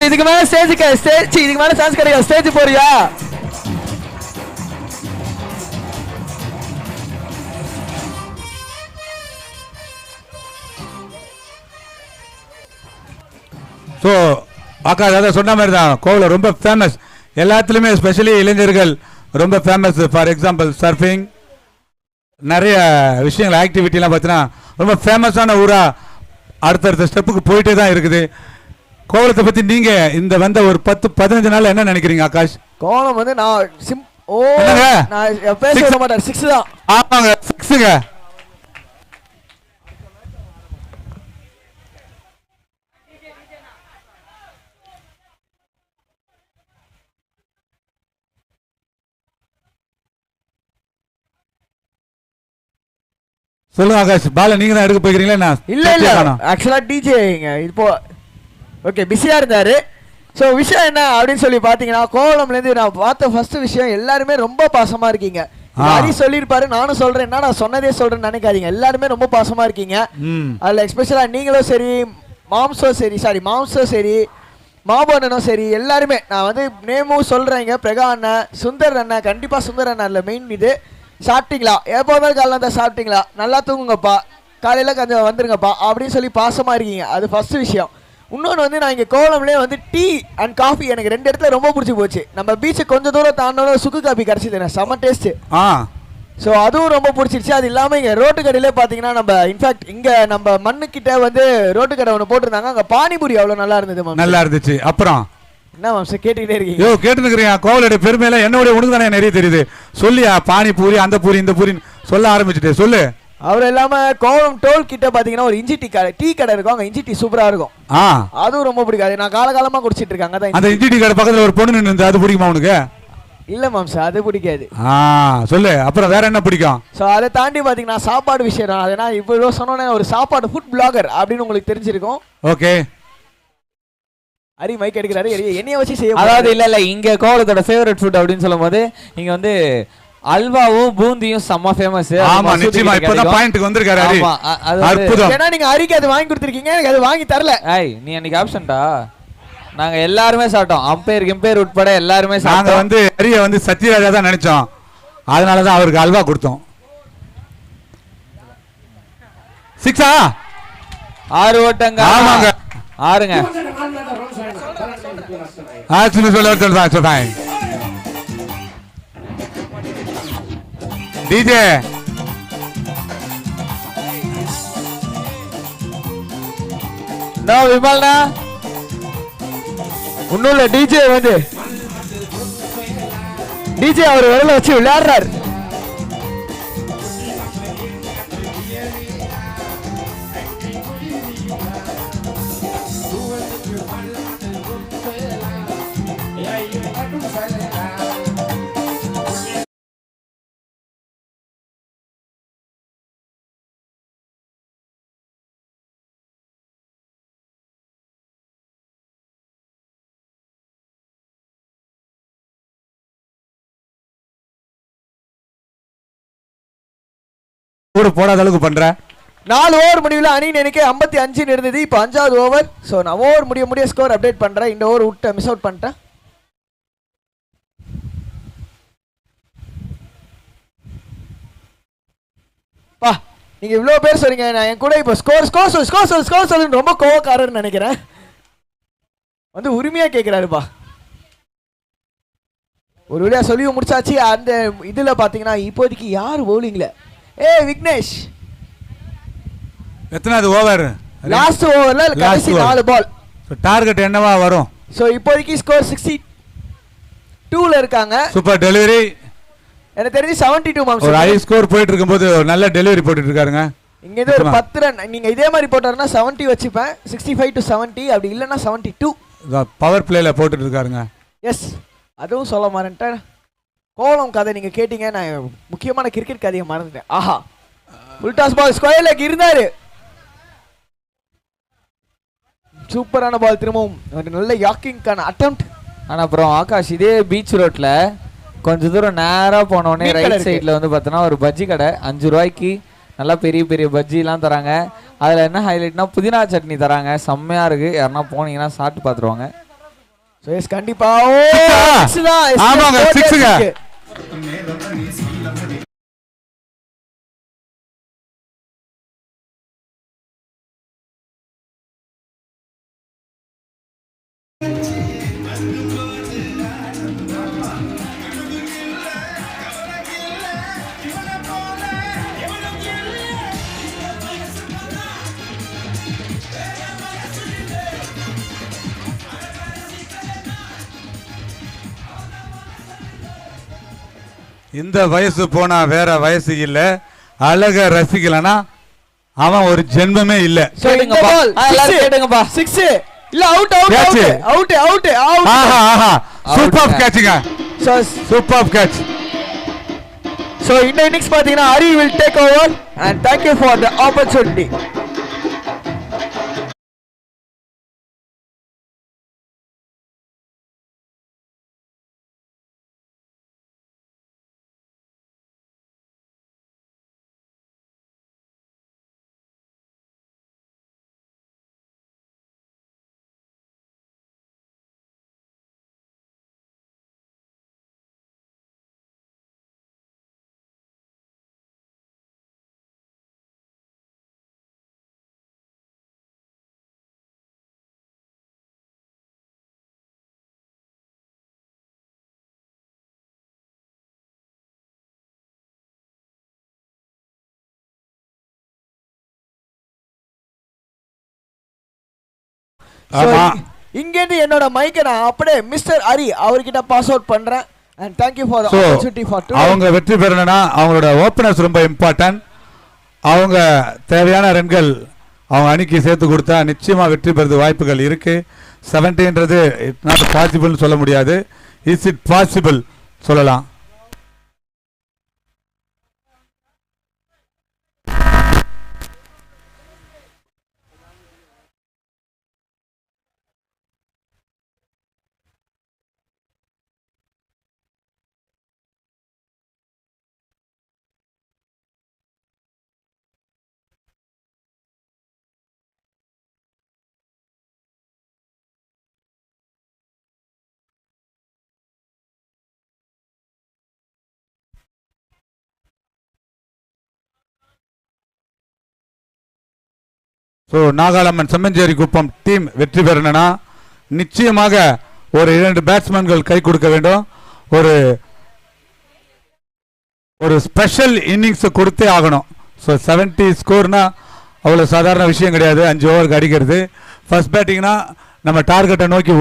இதுக்கு மேல இதுக்கு மேல சான்ஸ் கிடையாது. ஸ்டேஜ் போறியா? ஸோ அக்கா அதை சொன்ன மாதிரி தான், கோவில் ரொம்ப ஃபேமஸ் எல்லாத்துலேயுமே, ஸ்பெஷலி இளைஞர்கள் ரொம்ப ஃபேமஸ். ஃபார் எக்ஸாம்பிள் சர்ஃபிங், நிறைய விஷயங்கள் ஆக்டிவிட்டிலாம் பார்த்தீங்கன்னா ரொம்ப ஃபேமஸான ஊராக அடுத்தடுத்த ஸ்டெப்புக்கு போயிட்டே தான் இருக்குது. கோவலத்தை பற்றி நீங்கள் இந்த வந்த ஒரு 10-15 நாள் என்ன நினைக்கிறீங்க ஆகாஷ்? கோவலம் வந்து நான் பேச மாட்டேன். 6 தான். ஆமாங்க, 6ங்க. சொல்லுங்க ஆகாஷ், பால நீங்க தான் எடுக்க போகிறீங்களா? இல்ல ஆக்சுவலா டிஜேங்க இப்போ ஓகே பிஸியா இருந்தாரு. ஸோ விஷயம் என்ன அப்படின்னு சொல்லி பாத்தீங்கன்னா, கோவலம்ல இருந்து நான் பார்த்த ஃபர்ஸ்ட் விஷயம், எல்லாருமே ரொம்ப பாசமா இருக்கீங்க. ஹரி சொல்லியிருப்பாரு, நானும் சொல்றேன். என்ன நான் சொன்னதே சொல்றேன்னு நினைக்காதீங்க. எல்லாருமே ரொம்ப பாசமா இருக்கீங்க. அதுல எக்ஸ்பெஷலா நீங்களும் சரி, மாம்சம் சரி, மாபோனனும் சரி, எல்லாருமே நான் வந்து நேமும் சொல்றேங்க. பிரகா அண்ணன், சுந்தர் அண்ணன், கண்டிப்பா சுந்தர் அண்ணன் இல்ல மெயின் இது. சாப்பிட்டீங்களா? எப்போ வந்தாலும் காலையில் தான் சாப்பிட்டீங்களா? நல்லா தூங்குங்கப்பா, காலையில் கொஞ்சம் வந்துருங்கப்பா அப்படின்னு சொல்லி பாசமாக இருக்கீங்க. அது ஃபர்ஸ்ட் விஷயம். இன்னொன்று வந்து நான் இங்கே கோவலம்லேயே வந்து டீ அண்ட் காஃபி எனக்கு 2 இடத்துல ரொம்ப பிடிச்சி போச்சு. நம்ம பீச்சை கொஞ்சம் தூரம் தாண்டோம் சுக்கு காஃபி கிடச்சிது, செம்ம டேஸ்ட்டு. ஸோ அதுவும் ரொம்ப பிடிச்சிருச்சு. அது இல்லாமல் இங்கே ரோட்டு கடையிலே பார்த்தீங்கன்னா, நம்ம இன்ஃபேக்ட் இங்கே நம்ம மண்ணுக்கிட்ட வந்து ரோட்டு கடை ஒன்று போட்டிருந்தாங்க. அங்கே பானிபூரி அவ்வளோ நல்லா இருந்தது. நல்லா இருந்துச்சு. அப்புறம் என்ன வம்சம் கேட்டுக்கிட்டே இருக்கீங்க? யோ கேட்டுக்கிறீங்க. கோவிலுடைய பெருமையில என்னுடைய உனக்கு தானே நிறைய தெரியுது. சொல்லியா, பானிபூரி அந்த பூரி இந்த பூரின்னு சொல்ல ஆரம்பிச்சுட்டு சொல்லு. அவர் இல்லாம கோவலம் டோல் கிட்ட பாத்தீங்கன்னா ஒரு இஞ்சி டீ கடை இருக்கும். அங்க இஞ்சி டீ சூப்பரா இருக்கும். அதுவும் ரொம்ப பிடிக்காது. நான் காலகாலமா குடிச்சிட்டு இருக்காங்க. அந்த இஞ்சி டீ கடை பக்கத்துல ஒரு பொண்ணு நின்று, அது பிடிக்குமா உனக்கு? இல்ல மாம்சா, அது பிடிக்காது. சொல்லு, அப்புறம் வேற என்ன பிடிக்கும்? சோ அதை தாண்டி பாத்தீங்கன்னா சாப்பாடு விஷயம். அதனா இப்போ சொன்னோன்னே ஒரு சாப்பாடு ஃபுட் பிளாகர் அப்படின்னு உங்களுக்கு தெரிஞ்சிருக்கும். ஓகே, அரி மைக் எடுக்கிறாரு. என்னைய வச்சு செய்ய, அதாவது இல்ல இங்க கோவலத்தோட ஃபேவரட் ஃபுட் அப்படின்னு சொல்லும்போது இங்க வந்து அல்வாவும் பூந்தியும் செம்ம ஃபேமஸ். ஆமா நிச்சயமா, இப்பதான் பாயிண்ட்க்கு வந்திருக்காரு அரி. அற்புதம். ஏன்னா நீங்க அரிக்கு அது வாங்கி கொடுத்திருக்கீங்க, எனக்கு அது வாங்கி தரல. ஏய் நீ அன்னைக்கு ஆப்ஷன்டா. நாங்க எல்லாருமே சாப்பிட்டோம், அம்பையர் உட்பட எல்லாருமே சாப்பிட்டோம். நாங்க வந்து அரிய வந்து சத்யராஜா தான் நினைச்சோம், அதனால தான் அவருக்கு அல்வா கொடுத்தோம். 6 6 ஓட்டங்க. ஆமாங்க 6ங்க. சொல்றேன் டிஜே. விமல்னா ஒன்னும் இல்ல, டிஜே வந்து டிஜே அவர் விரல வச்சு விளையாடுறாரு. கூட போடாத அளவுக்கு பண்ற. 4 ஓவர் முடிவில் அணி எனக்கு 55 இருந்தது. இப்போ 5வது ஓவர். ஸோ நான் ஓவர் முடிய ஸ்கோர் அப்டேட் பண்றேன். இந்த ஓவர் விட்டு மிஸ் அவுட் பண்ணிட்டேன். பா நீங்க இவ்வளவு பேர் சொல்றீங்க, நான் என் கூட இப்போ ஸ்கோர் சொல்லுன்னு ரொம்ப கோவக்காரர்னு நினைக்கிறேன். வந்து உரிமையா கேட்கிறாருப்பா. ஒரு வழியா சொல்லி முடிச்சாச்சு. அந்த இதுல பாத்தீங்கன்னா இப்போதைக்கு யார் பவுலிங்ல? விக்னேஷ் எத்தனாவது ஓவர்? லாஸ்ட் ஓவர்ல கடைசி 4 பால். டார்கெட் என்னவா வரும்? சோ இப்போதைக்கு ஸ்கோர் 62ல இருக்காங்க. Super delivery. எனக்கு தெரிஞ்சு 72 மாம்ஸ். ஒரு ஹை ஸ்கோர் போயிட்டு இருக்கும்போது ஒரு நல்ல டெலிவரி போட்டுட்டு இருக்காருங்க. இங்க இது ஒரு 10 ரன். நீங்க இதே மாதிரி போட்டாருன்னா 70 வச்சுப்பேன். 65 to 70 அப்படி இல்லனா 72. பவர் பிளேல போட்டுட்டு இருக்காருங்க. எஸ், அதுவும் சொல்ல மாட்டேன். கோலம் கதை நீங்க கேட்டீங்க, நான் முக்கியமான கிரிக்கெட் கதையை மறந்துட்டேன். ஆஹா, உல்டாஸ் பால் ஸ்கொயர் லெக் இருந்தாரு. சூப்பரான பால், திரும்பவும் ஒரு நல்ல யாக்கிங்கான அட்டெம்ப்ட். ஆனா அப்புறம் ஆகாஷ் இதே பீச் ரோட்ல கொஞ்ச தூரம் நேரா போனோடனே ரைட் சைட்ல வந்து பார்த்தோன்னா ஒரு பஜ்ஜி கடை 5 ரூபாய்க்கு நல்லா பெரிய பெரிய பஜ்ஜிலாம் தராங்க. அதில் என்ன ஹைலைட்னா புதினா சட்னி தராங்க, செம்மையா இருக்கு. யாருன்னா போனீங்கன்னா சாப்பிட்டு பார்த்துருவாங்க. ஸோ எஸ் கண்டிப்பா. ஆமாங்க, சிக்ஸுங்க. இந்த வயசு போனா வேற வயசு இல்ல. அழக ரசிக்கலனா அவன் ஒரு ஜென்மமே இல்ல. கேடுங்கப்பா, எல்லாரும் கேடுங்கப்பா. 6 இல்ல, out out out out out. ஆஹா ஆஹா, சூப்பர் கேட்ச்ங்க. Super catch. So இந்த இன்னிங்ஸ் பாத்தீங்கன்னா Hari will take over and thank you for the opportunity. இங்கேருந்து என்னோட மைக்கை நான் அப்படியே மிஸ்டர் ஹரி அவர்கிட்ட பாஸ் அவுட் பண்றேன். and thank you for the opportunity for today. அவங்க வெற்றி பெறணும்னா அவங்களோட ஓபனர்ஸ் ரொம்ப இம்பார்ட்டன்ட். அவங்க தேவையான ரன்கள் அவங்க அணிக்கு சேர்த்து கொடுத்தா நிச்சயமா வெற்றி பெறது வாய்ப்புகள் இருக்கு. 70ன்றது இட் நாட் பாசிபிள்னு சொல்ல முடியாது. இஸ் இட் பாசிபிள் சொல்லலாம். ஸோ நாகாலாமன் செம்மஞ்சேரி குப்பம் டீம் வெற்றி பெறணும்னா நிச்சயமாக ஒரு 2 பேட்ஸ்மேன்கள் கை கொடுக்க வேண்டும். ஒரு ஸ்பெஷல் இன்னிங்ஸ் கொடுத்தே ஆகணும். ஸோ 70 ஸ்கோர்னா அவ்வளோ சாதாரண விஷயம் கிடையாது. 5 ஓவருக்கு அடிக்கிறது. ஃபர்ஸ்ட் பேட்டிங்னா நம்ம டார்கெட்டை நோக்கி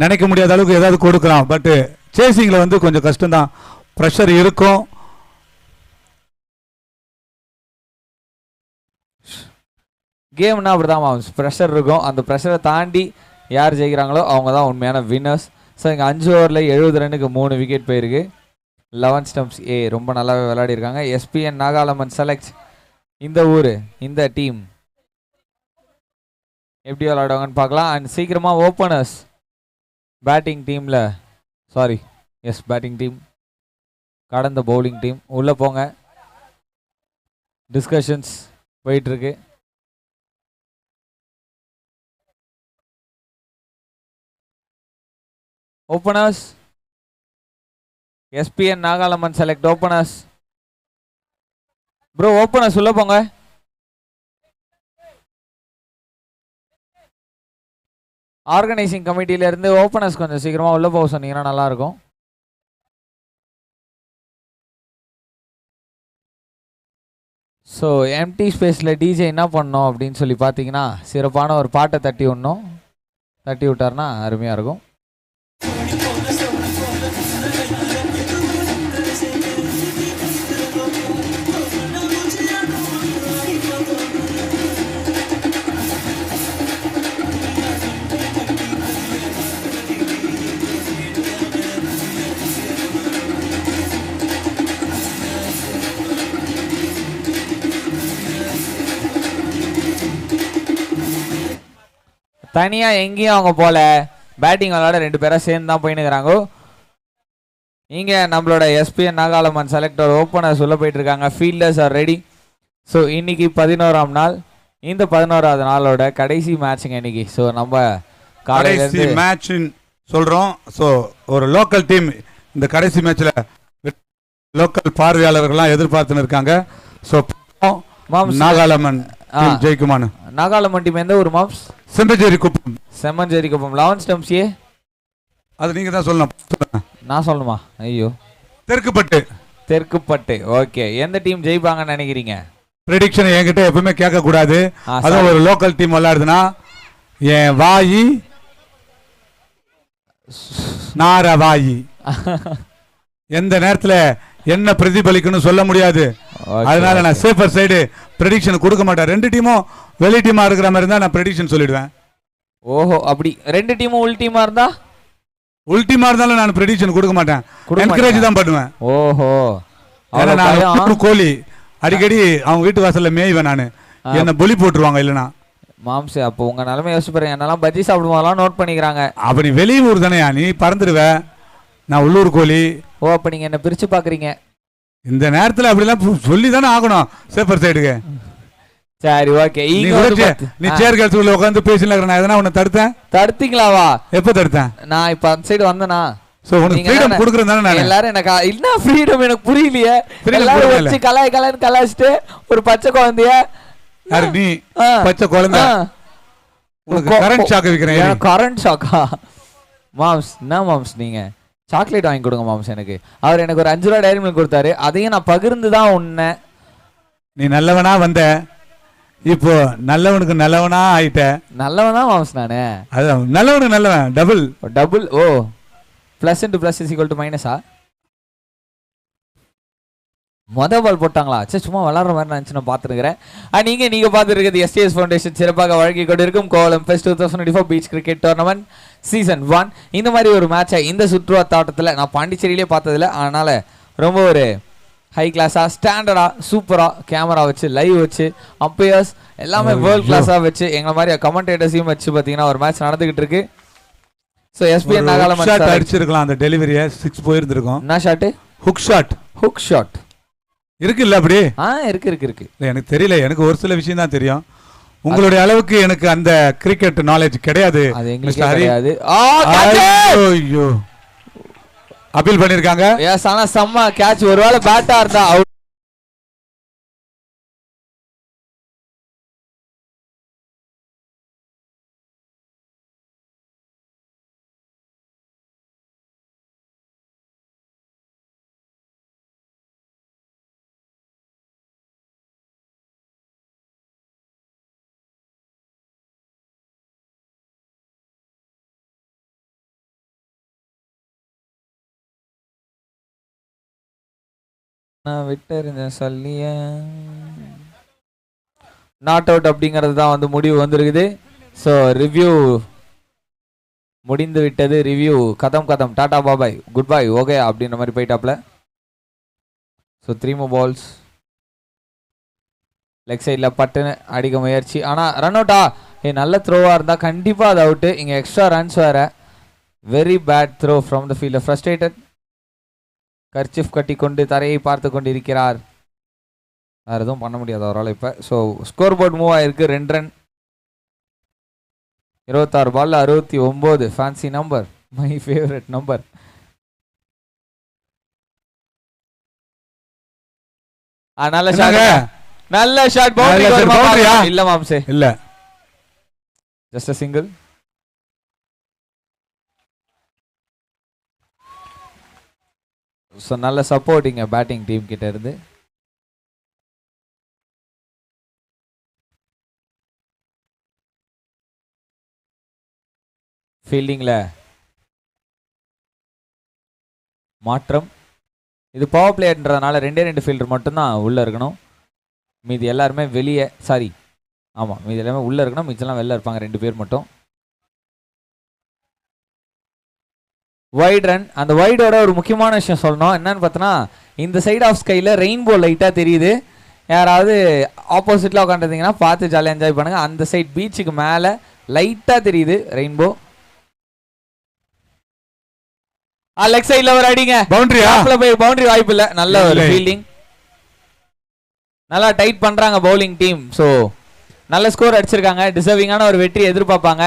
நினைக்க முடியாத அளவுக்கு ஏதாவது கொடுக்கலாம். பட்டு சேசிங்கில் வந்து கொஞ்சம் கஷ்டம்தான், ப்ரெஷர் இருக்கும். கேம்னா அப்படிதான், ப்ரெஷர் இருக்கும். அந்த ப்ரெஷரை தாண்டி யார் ஜெயிக்கிறாங்களோ அவங்க தான் உண்மையான வின்னர்ஸ். ஸோ இங்கே 5 ஓவரில் 70 ரன்னுக்கு 3 விக்கெட் போயிருக்கு. 11 ஸ்டம்ப்ஸ். ரொம்ப நல்லாவே விளையாடி இருக்காங்க. எஸ்பிஎன் நாகாலாமன் செலக்ட் இந்த ஊர், இந்த டீம் எப்படி விளையாடுவாங்கன்னு பார்க்கலாம். அண்ட் சீக்கிரமாக ஓப்பனர்ஸ் பேட்டிங் டீமில் பேட்டிங் டீம் கடந்த பவுலிங் டீம் உள்ளே போங்க. டிஸ்கஷன்ஸ் போயிட்டு இருக்கு. Openers SPN Nagalamman select openers. Bro openers உள்ள போங்க. ஆர்கனைசிங் கமிட்டியில இருந்து ஓப்பனர்ஸ் கொஞ்சம் சீக்கிரமா உள்ள போக சொன்னீங்கன்னா நல்லா இருக்கும். ஸோ எம்டி ஸ்பேஸில் டிஜே என்ன பண்ணோம் அப்படின்னு சொல்லி பார்த்தீங்கன்னா சிறப்பான ஒரு பாட்டை தட்டி விட்டார்னா அருமையாக இருக்கும். தனியாக எங்கேயும் அவங்க போல பேட்டிங் விளையாட 2 பேராக சேர்ந்து தான் போயின்னுக்கிறாங்க. இங்கே நம்மளோட எஸ்பிஎன் நாகாலம்மன் செலக்டர் ஓப்பனர்ஸ் உள்ள போயிட்டு இருக்காங்க. Fielders are ready. ஸோ இன்னைக்கு 11ஆம் நாள். இந்த 11வது நாளோட கடைசி மேட்சுங்க இன்னைக்கு. ஸோ நம்ம கடைசி மேட்ச் சொல்றோம். ஸோ ஒரு லோக்கல் டீம் இந்த கடைசி மேட்ச்ல லோக்கல் பார்வையாளர்கள்லாம் எதிர்பார்த்துன்னு இருக்காங்க. ஸோ நாகாலம்மன் ஜெயிக்குமானு. நாகாலம்மன் டீம் எந்த ஒரு மாப்ஸ்? செம்மஞ்சேரி குப்பம். செம்மஞ்சேரி குப்பம். 11 ஸ்டம்ப்ஸ் ஏ அது நீங்க தான் சொல்லணும். நான் சொல்லணுமா? ஐயோ. தெற்குப்பட்டு. ஓகே. எந்த டீம் ஜெயிப்பாங்கன்னு நினைக்கிறீங்க? ப்ரெடிக்ஷன் என்கிட்ட எப்பவுமே கேட்க கூடாது. அதுவும் ஒரு லோக்கல் டீம் விளையாடுதுன்னா என் வாயி நார வாயி எந்த நேரத்துல என்ன பிரதிபலிக்கணும் சொல்ல முடியாது. அதனால நான் சேஃபர் சைடு ப்ரெடிக்ஷன் கொடுக்க மாட்டேன். 2 டீமும் வெளி டீமா இருக்கிற மாதிரி இருந்தா நான் ப்ரெடிக்ஷன் சொல்லிடுவேன். ஓஹோ, அப்படி 2 டீமும் உள் டீமா இருந்தா? உள் டீமா இருந்தாலும் நான் ப்ரெடிக்ஷன் கொடுக்க மாட்டேன். என்கரேஜ் தான் பண்ணுவேன். ஓஹோ. கோலி அடிக்கடி அவங்க வீட்டு வாசல்ல மேய்வேன் நானு. என்ன பொலி போட்டுருவாங்க இல்லனா. மாம்சே, அப்போ உங்க நிலைமை யோசிச்சு பாருங்க. என்னெல்லாம் பஜ்ஜி சாப்பிடுவாங்கலாம் நோட் பண்ணிக்கிறாங்க. அப்படி வெளியூர் தானேயா நீ பறந்துடுவ. நான் உள்ளூர் கோலி. ஓ, அப்ப நீங்க என்ன பிரிச்சு பாக்குறீங்க. இந்த நேரத்துல அப்படிலாம் சொல்லி தானே ஆகணும் சேஃபர் சைடுக்கு. சரி, ஓகே. நீ சேர் கேட்சுல உட்கார்ந்து பேசினல நான் எதனா உன்னை தடுத்தீங்களாவா? எப்ப தடுத்தேன்? நான் இப்ப அந்த சைடு வந்தனா. சோ உனக்கு ஃப்ரீடம் கொடுக்கறதானே நான். எல்லாரும் எனக்கு என்ன ஃப்ரீடம் எனக்கு புரியலையே. எல்லாரும் வச்சு கலாய்ச்சிட்டு ஒரு பச்சை குழந்தைய யாரு நீ? பச்சை குழந்தை. உனக்கு கரண்ட் ஷாக் வைக்கிறேன். கரண்ட் ஷாக்கா? மாம்ஸ், என்ன மாம்ஸ் நீங்க சாக்லேட் வாங்கி கொடுங்க மாம்ஸ் எனக்கு. அவர் எனக்கு ஒரு 5 ரூபா டைரி மில்க் கொடுத்தாரு. அதையும் நான் பகிர்ந்து தான் உன்ன. நீ நல்லவனா வந்த, இப்போ நல்லவனுக்கு நல்லவனா ஆயிட்ட. நல்லவன் தான் மாம்ஸ் நானு. அதான் நல்லவனுக்கு நல்லவன் double. Oh, plus into plus is equal to மைனஸா? பால் போட்டாங்களா? சரி, சும்மா விளாட்ற மாதிரி நான் பார்த்துருக்கிறேன். நீங்க பார்த்துருக்கிறது எஸ்டிஎஸ் ஃபவுண்டேஷன் சிறப்பாக வழங்கி கொண்டிருக்கும் Kolam fest 2024 beach cricket tournament season 1. இந்த மாதிரி ஒரு மேட்சை இந்த சுற்றுவட்டாட்டத்தில் நான் பாண்டிச்சேரியிலே பார்த்ததில்ல. அதனால ரொம்ப ஒரு ஹை கிளாஸாக ஸ்டாண்டர்டாக சூப்பராக கேமரா வச்சு லைவ் வச்சு அம்பையர்ஸ் எல்லாமே வேர்ல்ட் கிளாஸாக வச்சு எங்களை மாதிரி கமெண்டேட்டர்ஸையும் வச்சு பார்த்தீங்கன்னா ஒரு மேட்ச் நடந்துகிட்டு இருக்கு. ஸோ எஸ்பிஎன் நாகாலம்மன் ஷாட் அடிச்சிருக்கலாம். அந்த டெலிவரியை 6 போயிருந்திருக்கும். என்ன ஷாட்டு? ஹுக் ஷாட் இருக்கு இல்ல? அப்படி இருக்கு. எனக்கு தெரியல. எனக்கு ஒரு சில விஷயம் தான் தெரியும். உங்களுடைய அளவுக்கு எனக்கு அந்த கிரிக்கெட் நாலேஜ் கிடையாது. அது எங்களுக்கு கிடையாது. ஐயோ, அப்பீல் பண்ணிருக்காங்க. எஸ், ஆனா செம்ம கேட்ச். ஒருவேளை பேட்டா இருந்தா அவுட். விட்டறிஞ்ச சொல்லிய நாட் அவுட் அப்படிங்கிறது தான் வந்து முடிவு வந்திருக்குது. ஸோ ரிவ்யூ முடிந்து விட்டது. ரிவ்யூ கதம் டாடா பாபாய் குட் பாய் ஓகே அப்படின்ற மாதிரி போயிட்டாப்ல. ஸோ 3 more balls லெக் சைடில் பட்டுன்னு அடிக்க முயற்சி. ஆனால் ரன் அவுட்டா? நல்ல த்ரோவாக இருந்தால் கண்டிப்பாக அது அவுட்டு. இங்கே எக்ஸ்ட்ரா ரன்ஸ் வேற. Very bad throw from the fielder. Frustrated. Kerchief கட்டி கொண்டு தரையை பார்த்து கொண்டிருக்கிறார் வேறு எதுவும் பண்ண முடியாது அவரால் இப்போ. ஸோ ஸ்கோர் போர்ட் மூவ் ஆகிருக்கு 2 ரன். 26 பால்ல 69. Fancy number, my favourite number. நல்ல ஷாட், நல்ல ஷாட். பவுண்டரி இல்ல மாம்சே, இல்ல, ஜஸ்ட் a சிங்கிள். ஸோ நல்ல சப்போர்ட்டிங்க பேட்டிங் டீம் கிட்ட இருந்து. ஃபீல்டிங்கில் மாற்றம். இது பவர் பிளேன்றதுனால 2 ஃபீல்டர் மட்டும்தான் உள்ளே இருக்கணும். மீதி எல்லாருமே வெளியே, சாரி ஆமாம், மீதி எல்லாமே உள்ளே இருக்கணும், மீதெல்லாம் வெளில இருப்பாங்க 2 பேர் மட்டும். Wide run. அந்த வைடோட ஒரு முக்கியமான விஷயம் சொல்லணும். என்னன்னு பார்த்தோன்னா, இந்த சைட் ஆஃப் ஸ்கைல ரெயின்போ லைட்டாக தெரியுது. யாராவது ஆப்போசிட்டில் உட்காந்துருந்தீங்கன்னா பார்த்து ஜாலியாக என்ஜாய் பண்ணுங்கள். அந்த சைட் பீச்சுக்கு மேலே லைட்டாக தெரியுது ரெயின்போ. லெக் சைடுல ஒரு அடிங்க, பவுண்டரியா? போய் பவுண்டரி வாய்ப்பு இல்ல. நல்ல ஒரு ஃபீல்டிங், நல்லா டைட் பண்றாங்க பவுலிங் டீம். ஸோ நல்ல ஸ்கோர் அடிச்சிருக்காங்க, டிசர்விங்கான ஒரு வெற்றி எதிர்பார்ப்பாங்க.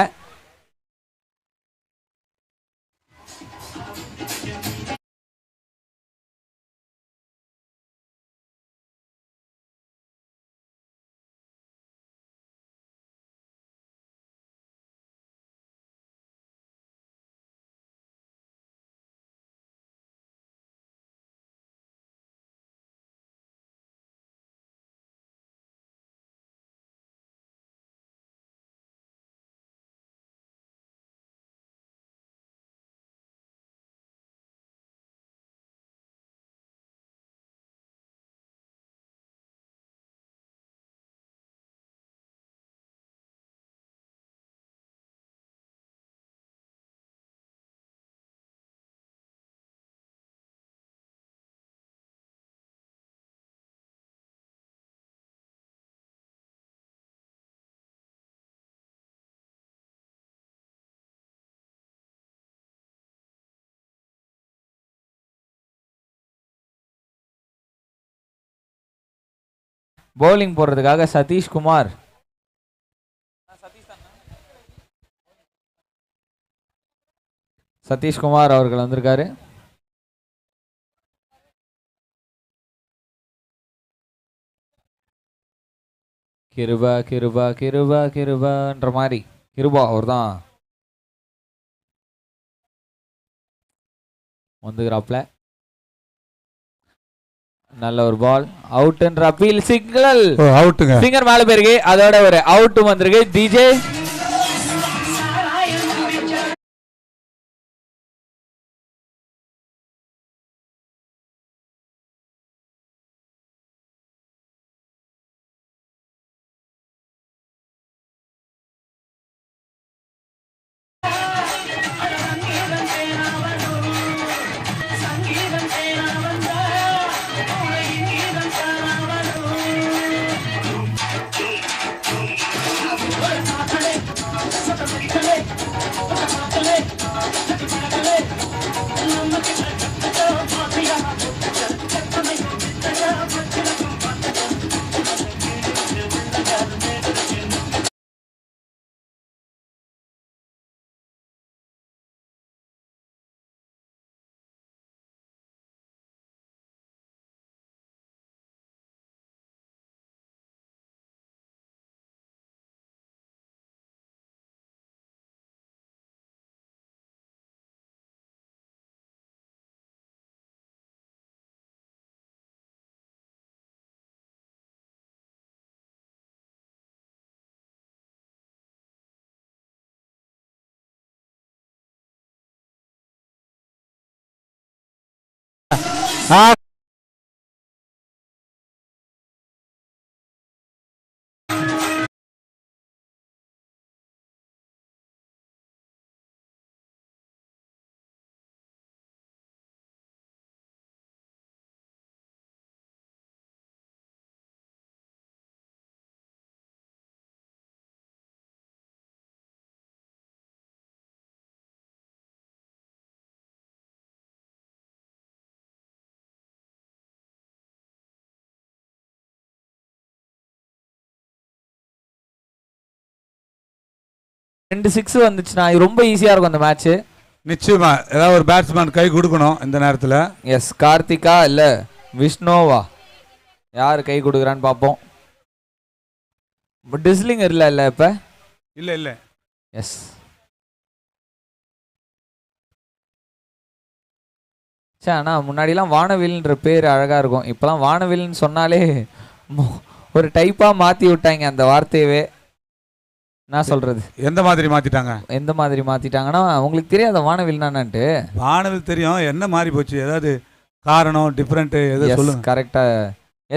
பவுலிங் போடுறதுக்காக சதீஷ்குமார் அவர்கள் வந்திருக்காரு. கிருபா கிருபா கிருபா கிருபான்ற மாதிரி கிருபா அவர் தான் வந்துக்கிறாப்ல. நல்ல ஒரு பால், அவுட்ன்ற அப்பீல், சிக்னல் அவுட்டுங்க, சிங்கர் மேல போயிருக்கு. அதோட ஒரு அவுட்டும் வந்திருக்கு. டிஜே 2 6 வந்துச்சுன்னா இது ரொம்ப ஈஸியா இருக்கும் அந்த மேட்ச். நிச்சயமா ஏதாவது ஒரு பேட்ஸ்மேன் கை கொடுக்கணும் இந்த நேரத்துல. எஸ், கார்த்திகா இல்ல விஷ்ணுவா யார் கை கொடுக்குறான்னு பார்ப்போம். டிஸ்லிங் இல்ல இப்ப இல்ல. எஸ், சே அண்ணா முன்னாடிலாம் வானவில்ன்ற பேர் அழகா இருக்கும். இப்பெல்லாம் வானவில்னு சொன்னாலே ஒரு டைப்பா மாத்தி விட்டாங்க அந்த வார்த்தையவே. நான் சொல்றது எந்த மாதிரி மாத்திட்டாங்க? எந்த மாதிரி மாத்திட்டாங்கன்னா உங்களுக்கு தெரியாத வானவில்னா என்னன்ட்டு? வானவில் தெரியும், என்ன மாறி போச்சு? ஏதாவது காரணம் டிஃபரெண்ட் எதை சொல்லுங்க. கரெக்டா.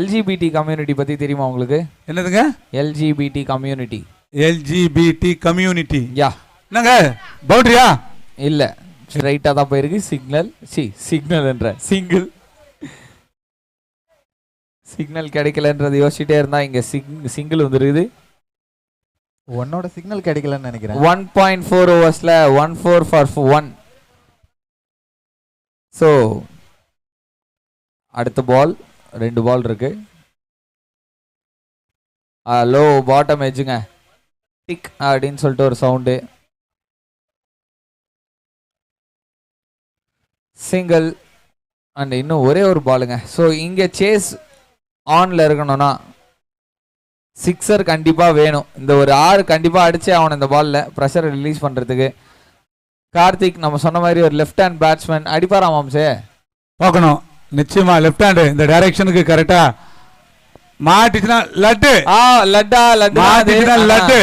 எல்ஜிபிடி கம்யூனிட்டி பத்தி தெரியுமா உங்களுக்கு? என்னதுங்க? LGBT community. LGBT community. Ya. என்னங்க பவுண்டரியா? இல்ல, ஸ்ட்ரைட்டா தான் போயிருக்கு. சிக்னல் என்ற சிக்னல் கிடைக்கலன்றது யோசிச்சுட்டே இருந்தா இங்க சிங்கிள் வந்துருக்குது. உன்னோட சிக்னல் கிடைக்கலன்னு நினைக்கிறேன். 1.4 ஓவர்ஸ்ல 1-4 for 1. ஸோ அடுத்த பால் 2 பால் இருக்கு. லோ பாட்டம் எஜ்ஜுங்க, டிக் அப்படின்னு சொல்லிட்டு ஒரு சவுண்டு. சிங்கிள் அண்ட் இன்னும் ஒரே ஒரு பாலுங்க. ஸோ இங்கே சேஸ் ஆன்ல இருக்கணும்னா சிக்ஸர் கண்டிப்பா வேணும். இந்த ஒரு 6 கண்டிப்பா அடிச்சே ஆகணும் இந்த பால்ல ப்ரெஷரை ரிலீஸ் பண்றதுக்கு. கார்த்திக் நம்ம சொன்ன மாதிரி ஒரு லெஃப்ட் ஹேண்ட் பேட்ஸ்மேன் அடிப்பாரா மாம்சே? பார்க்கணும். நிச்சயமா லெஃப்ட் ஹேண்ட் இந்த டைரக்ஷனுக்கு கரெக்டா மாட்டிச்சுனா லட்டு. லட்டு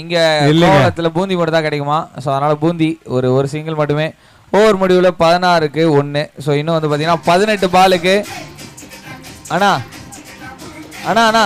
இங்க கோவளத்துல பூந்தி மட்டும் தான் கிடைக்குமா? ஸோ அதனால பூந்தி ஒரு சிங்கிள் மட்டுமே. ஓவர் முடிவில் 16க்கு 1. ஸோ இன்னும் வந்து பார்த்தீங்கன்னா 18 பாலுக்கு. அண்ணா அண்ணா அண்ணா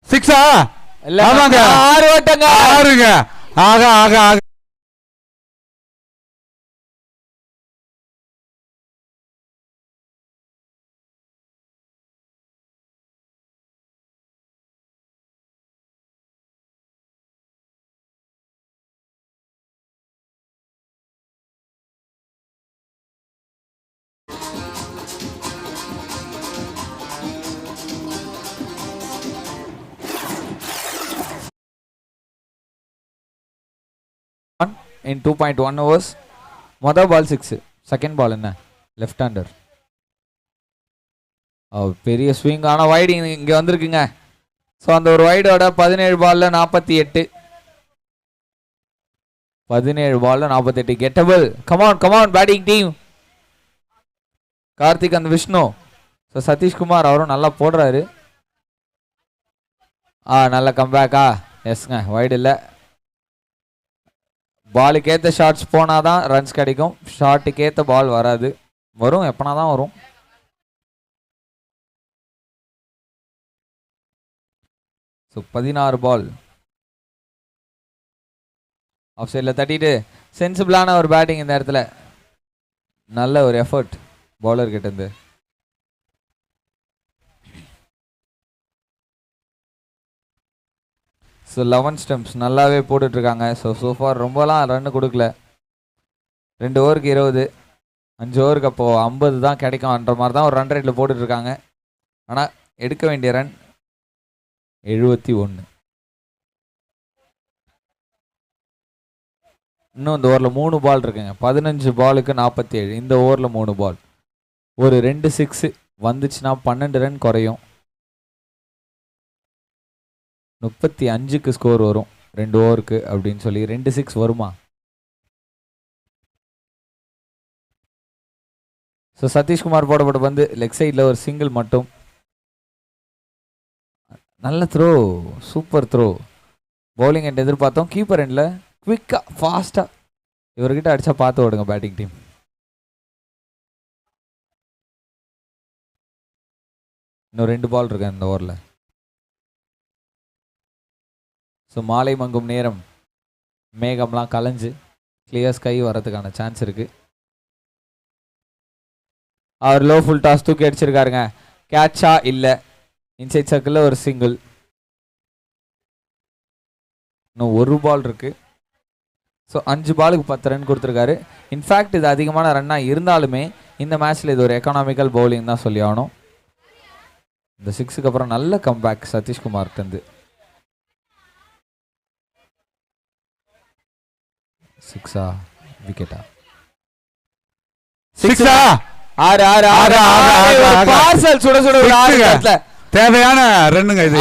சிக்ஸா? இல்ல, ஆமாங்க, 6 ஓட்டங்க. 6ங்க. ஆக in 2.1 overs. மொதல் பால் 6, செகண்ட் பால் என்ன லெஃப்ட் ஹேண்டர். பெரிய ஸ்விங், ஆனால் வைடு இங்கே வந்திருக்குங்க. ஸோ அந்த ஒரு வைடோட 17 பால்ல 48. 17 பால்ல 48 gettable. Come on batting team. Karthik and Vishnu. So Satishkumar அவரும் நல்லா போடுறாரு. நல்ல கம்பேக்கா? எஸ்ங்க, வைடு இல்லை. பாலுக்கு ஏற்ற ஷார்ட்ஸ் போனால் தான் ரன்ஸ் கிடைக்கும். ஷார்ட்டுக்கு ஏற்ற பால் வராது. வரும், எப்பனா தான் வரும். ஸோ 16 பால் ஆஃப் சைடில் தட்டிட்டு சென்சிபிளான ஒரு பேட்டிங் இந்த இடத்துல. நல்ல ஒரு எஃபர்ட் பவுலர் கிட்ட இருந்து. ஸோ 11 ஸ்டெம்ப்ஸ் நல்லாவே போட்டுட்ருக்காங்க. ஸோஃபார் ரொம்பலாம் ரன்னு கொடுக்கல. 2 ஓவருக்கு 20, 5 ஓவருக்கு அப்போது 50 தான் கிடைக்கும்ன்ற மாதிரி தான் ஒரு ரன் ரேட்டில் போட்டுட்ருக்காங்க. ஆனால் எடுக்க வேண்டிய ரன் 71. இன்னும் இந்த ஓவரில் 3 பால் இருக்குங்க. 15 பாலுக்கு 47. இந்த ஓவரில் 3 பால். ஒரு 2 6 வந்துச்சுன்னா 12 ரன் குறையும். 35க்கு ஸ்கோர் வரும் 2 ஓவருக்கு அப்படின்னு சொல்லி 2 6 வருமா? ஸோ சதீஷ்குமார் போடப்பட்ட பந்து லெக் சைடில் ஒரு சிங்கிள் மட்டும். நல்ல throw, super throw. Bowling end எதிர்பார்த்தோம், கீப்பர் எண்டில் குவிக்காக ஃபாஸ்ட்டாக இவர்கிட்ட அடித்தா பார்த்து ஓடுங்க பேட்டிங் டீம். இன்னும் 2 பால் இருக்கேன் இந்த ஓவரில். ஸோ மாலை மங்கும் நேரம், மேகம்லாம் கலைஞ்சு கிளியர் ஸ்கை வரதுக்கான சான்ஸ் இருக்குது. அவர் லோ ஃபுல் டாஸ் தூக்கி அடிச்சிருக்காருங்க. கேட்சா இல்லை, இன்சைட் சர்க்கிளில் ஒரு சிங்கிள். இன்னும் 1 பால் இருக்கு. ஸோ 5 பாலுக்கு 10 ரன் கொடுத்துருக்காரு. இன்ஃபேக்ட் இது அதிகமான ரன்னாக இருந்தாலுமே இந்த மேட்ச்சில் இது ஒரு எக்கனாமிக்கல் பவுலிங் தான் சொல்லி ஆகணும். இந்த 6க்கு அப்புறம் நல்ல கம்பேக் சதீஷ்குமார்கிட்டருந்து. 6ஆ விக்கெட்டா? 6ஆ? 6 பார்சல் சுட சுட ஒரு 6 இடத்துல தேவையான ரன்னுங்க இது.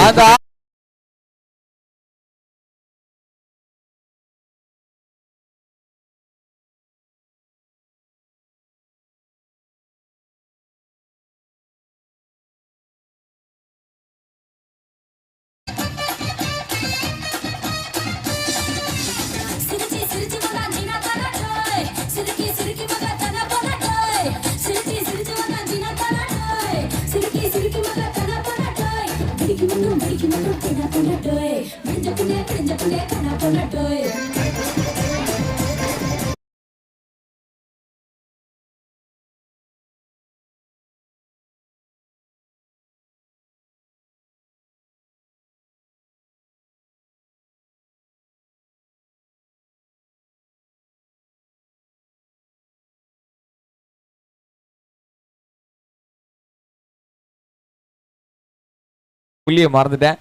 புள்ளியை மறந்துட்டேன்.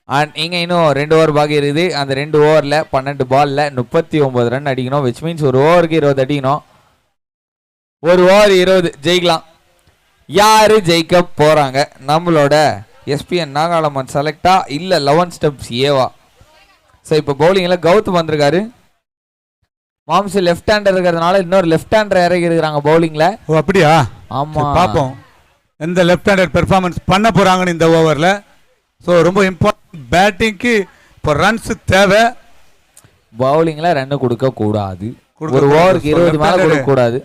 அண்ட் இங்கே இன்னும் 2 ஓவர் பாக்கி இருக்குது. அந்த 2 ஓவரில் 12 பாலில் 39 ரன் அடிக்கணும். விச் மீன்ஸ் ஒரு ஓவருக்கு 20 அடிக்கணும். ஒரு ஓவர் 20 ஜெயிக்கலாம். யாரு ஜெயிக்க போறாங்க? நம்மளோட எஸ்பிஎன் நாகாலாமன் செலக்டா இல்லை 11 ஸ்டெப்ஸ் ஏவா? ஸோ இப்போ பவுலிங்கில் கௌதம் வந்திருக்காரு. மாம்ஸ் லெஃப்ட் ஹேண்டர் இருக்கிறதுனால இன்னொரு லெஃப்ட் ஹேண்டர் இறங்கி இருக்கிறாங்க பவுலிங்கில். ஓ அப்படியா? ஆமாம், பார்ப்போம் எந்த லெஃப்ட் ஹேண்டர் பெர்ஃபார்மன்ஸ் பண்ண போறாங்கன்னு இந்த ஓவரில். ஸோ ரொம்ப இம்பார்ட்டன்ட் பேட்டிங்க்கு இப்போ ரன்ஸ் தேவை. பவுலிங்கில் ரன்னு கொடுக்க கூடாது. ஒரு ஓவருக்கு 20 மேலே கொடுக்க கூடாது.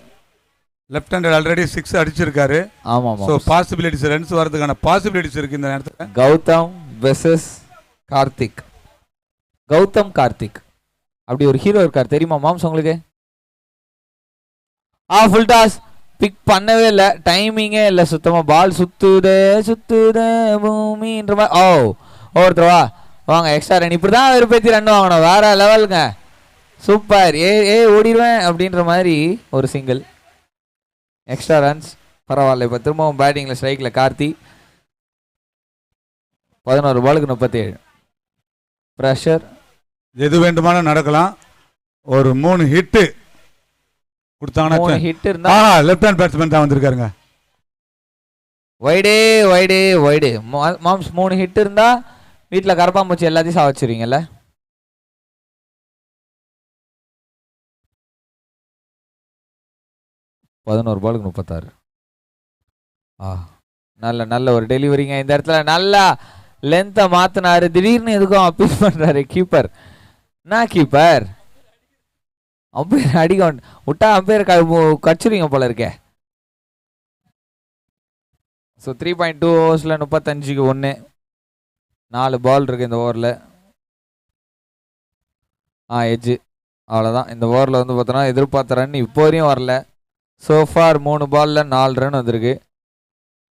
லெஃப்ட் ஹேண்டர் ஆல்ரெடி 6 அடிச்சிருக்காரு. ஆமாம், ஸோ பாசிபிலிட்டிஸ் ரன்ஸ் வரதுக்கான பாசிபிலிட்டிஸ் இருக்கு இந்த நேரத்தில். கௌதம் வெர்சஸ் கார்த்திக். கௌதம் கார்த்திக் அப்படி ஒரு ஹீரோ இருக்கார் தெரியுமா மாம்ஸ் உங்களுக்கு? ஃபுல் டாஸ் பிக் பண்ணவே இல்லை, டைமிங்கே இல்லை சுத்தமாக. பால் சுத்துதே சுத்துதே பூமின்ற மாதிரி. ஒவ்வொருத்தரவா வாங்க எக்ஸ்ட்ரா ரன். இப்படி தான் விருப்பத்தி ரன் வாங்கணும். வேற லெவலுங்க, சூப்பர். ஓடிடுவேன் அப்படின்ற மாதிரி ஒரு சிங்கிள். எக்ஸ்ட்ரா ரன்ஸ் பரவாயில்ல. இப்போ திரும்பவும் பேட்டிங்கில் ஸ்ட்ரைக்கில் கார்த்தி. 11 பாலுக்கு 37. ப்ரெஷர் எது வேண்டுமானும் நடக்கலாம். ஒரு 3 ஹிட்டு கொடுத்தாங்கன்னா ஹிட் இருந்தா லெஃப்ட் ஹேண்ட் பேட்ஸ்மேன் தான் வந்திருக்காருங்க. வைடே வைடே வைடே மாம்ஸ் 3 ஹிட் இருந்தா வீட்டில் கரப்பாம்பூச்சி எல்லாத்தையும் சாவச்சிருவீங்கல்ல. பதினோரு பாலுக்கு 36. நல்ல நல்ல ஒரு டெலிவரிங்க இந்த இடத்துல. நல்லா லென்த்தை மாத்தினாரு. திடீர்னு எதுக்கும் அப்பீல் பண்றாரு கீப்பர். நான் கீப்பர் அம்பையர் அடிக்க விட்டா அம்பையர் கச்சிருவீங்க போல இருக்கே. ஸோ 3.2 ஓவர்ஸில் 35க்கு 1. 4 பால் இருக்கு இந்த ஓவரில். எட்ஜு அவ்வளோதான். இந்த ஓவரில் வந்து பார்த்தோன்னா எதிர்பார்த்த ரன் இப்போ வரையும் வரல. சோஃபார் 3 பாலில் 4 ரன் வந்திருக்கு.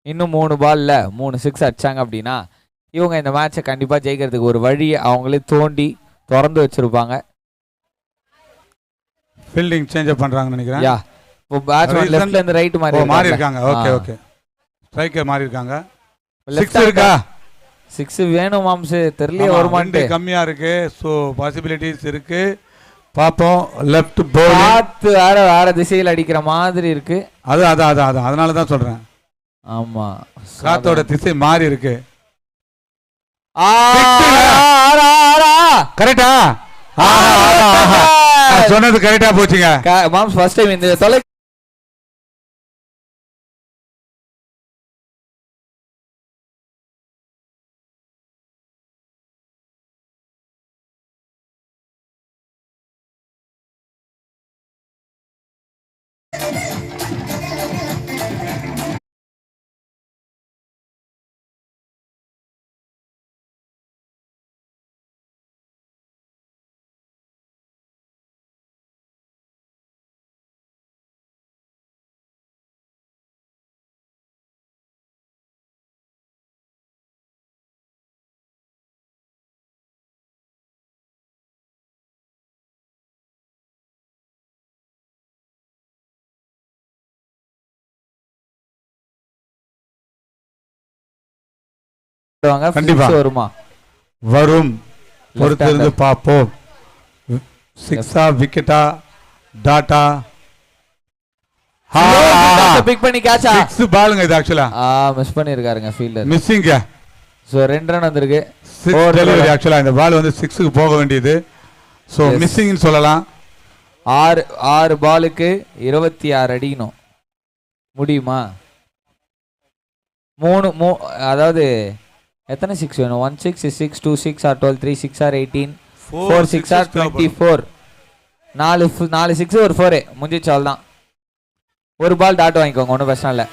இன்னும் 3 பாலில் 3 6 அடிச்சாங்க அப்படின்னா இவங்க இந்த மேட்சை கண்டிப்பாக ஜெயிக்கிறதுக்கு ஒரு வழியை அவங்களே தோண்டி திறந்து வச்சிருப்பாங்க. ஃபீல்டிங் சேஞ்ச் பண்றாங்கன்னு நினைக்கிறேன். யா, இப்போ பேட்ஸ்மேன் லெஃப்ட்ல இருந்து ரைட் மாறி இருக்காங்க. ஓகே ஓகே, ஸ்ட்ரைக்கர் மாறி இருக்காங்க. 6 இருக்கா? 6 வேணும் மாம்ஸ். தெரியல வருமானே கம்மியா இருக்கு. சோ பாசிபிலிட்டிஸ் இருக்கு. பாப்போம். லெஃப்ட் பவுல் காத்து வேற திசையில் அடிக்கிற மாதிரி இருக்கு. அது அதனால தான் சொல்றேன். ஆமா, காத்தோட திசை மாறி இருக்கு. கரெக்டா? சொன்னது கரெக்டா போச்சுங்க. மாம்ஸ் ஃபர்ஸ்ட் டைம் இந்த தொலை கண்டிப்பா வருமா? வரும், பொறுத்திருந்து பார்ப்போம். 6 விக்கெட்டா டாட்டா? பிக் பண்ணி கேட்சா? 6 பாலுங்க இது. ஆக்சுவலா மிஸ் பண்ணிருக்காருங்க ஃபீல்டர். மிஸ்ஸிங்க. சோ 2 ரன் வந்திருக்கு. 6 டெலிவரி. ஆக்சுவலா இந்த பால் வந்து 6க்கு போக வேண்டியது. சோ மிஸ்ஸிங்னு சொல்லலாம். 6 பாலுக்கு 26 அடிக்கணும். முடியுமா? 3 அதாவது எத்தனை 6 வேணும்? 1 6 is 6, 2 6 are 12, 3 6 are 18, 4 6 are 24. 4 6 ஒரு 4 முடிஞ்சிச்சு. அவ்வளவுதான். ஒரு பால் டாட் வாங்கிக்கோங்க, ஒன்றும் பிரச்சனை இல்லை.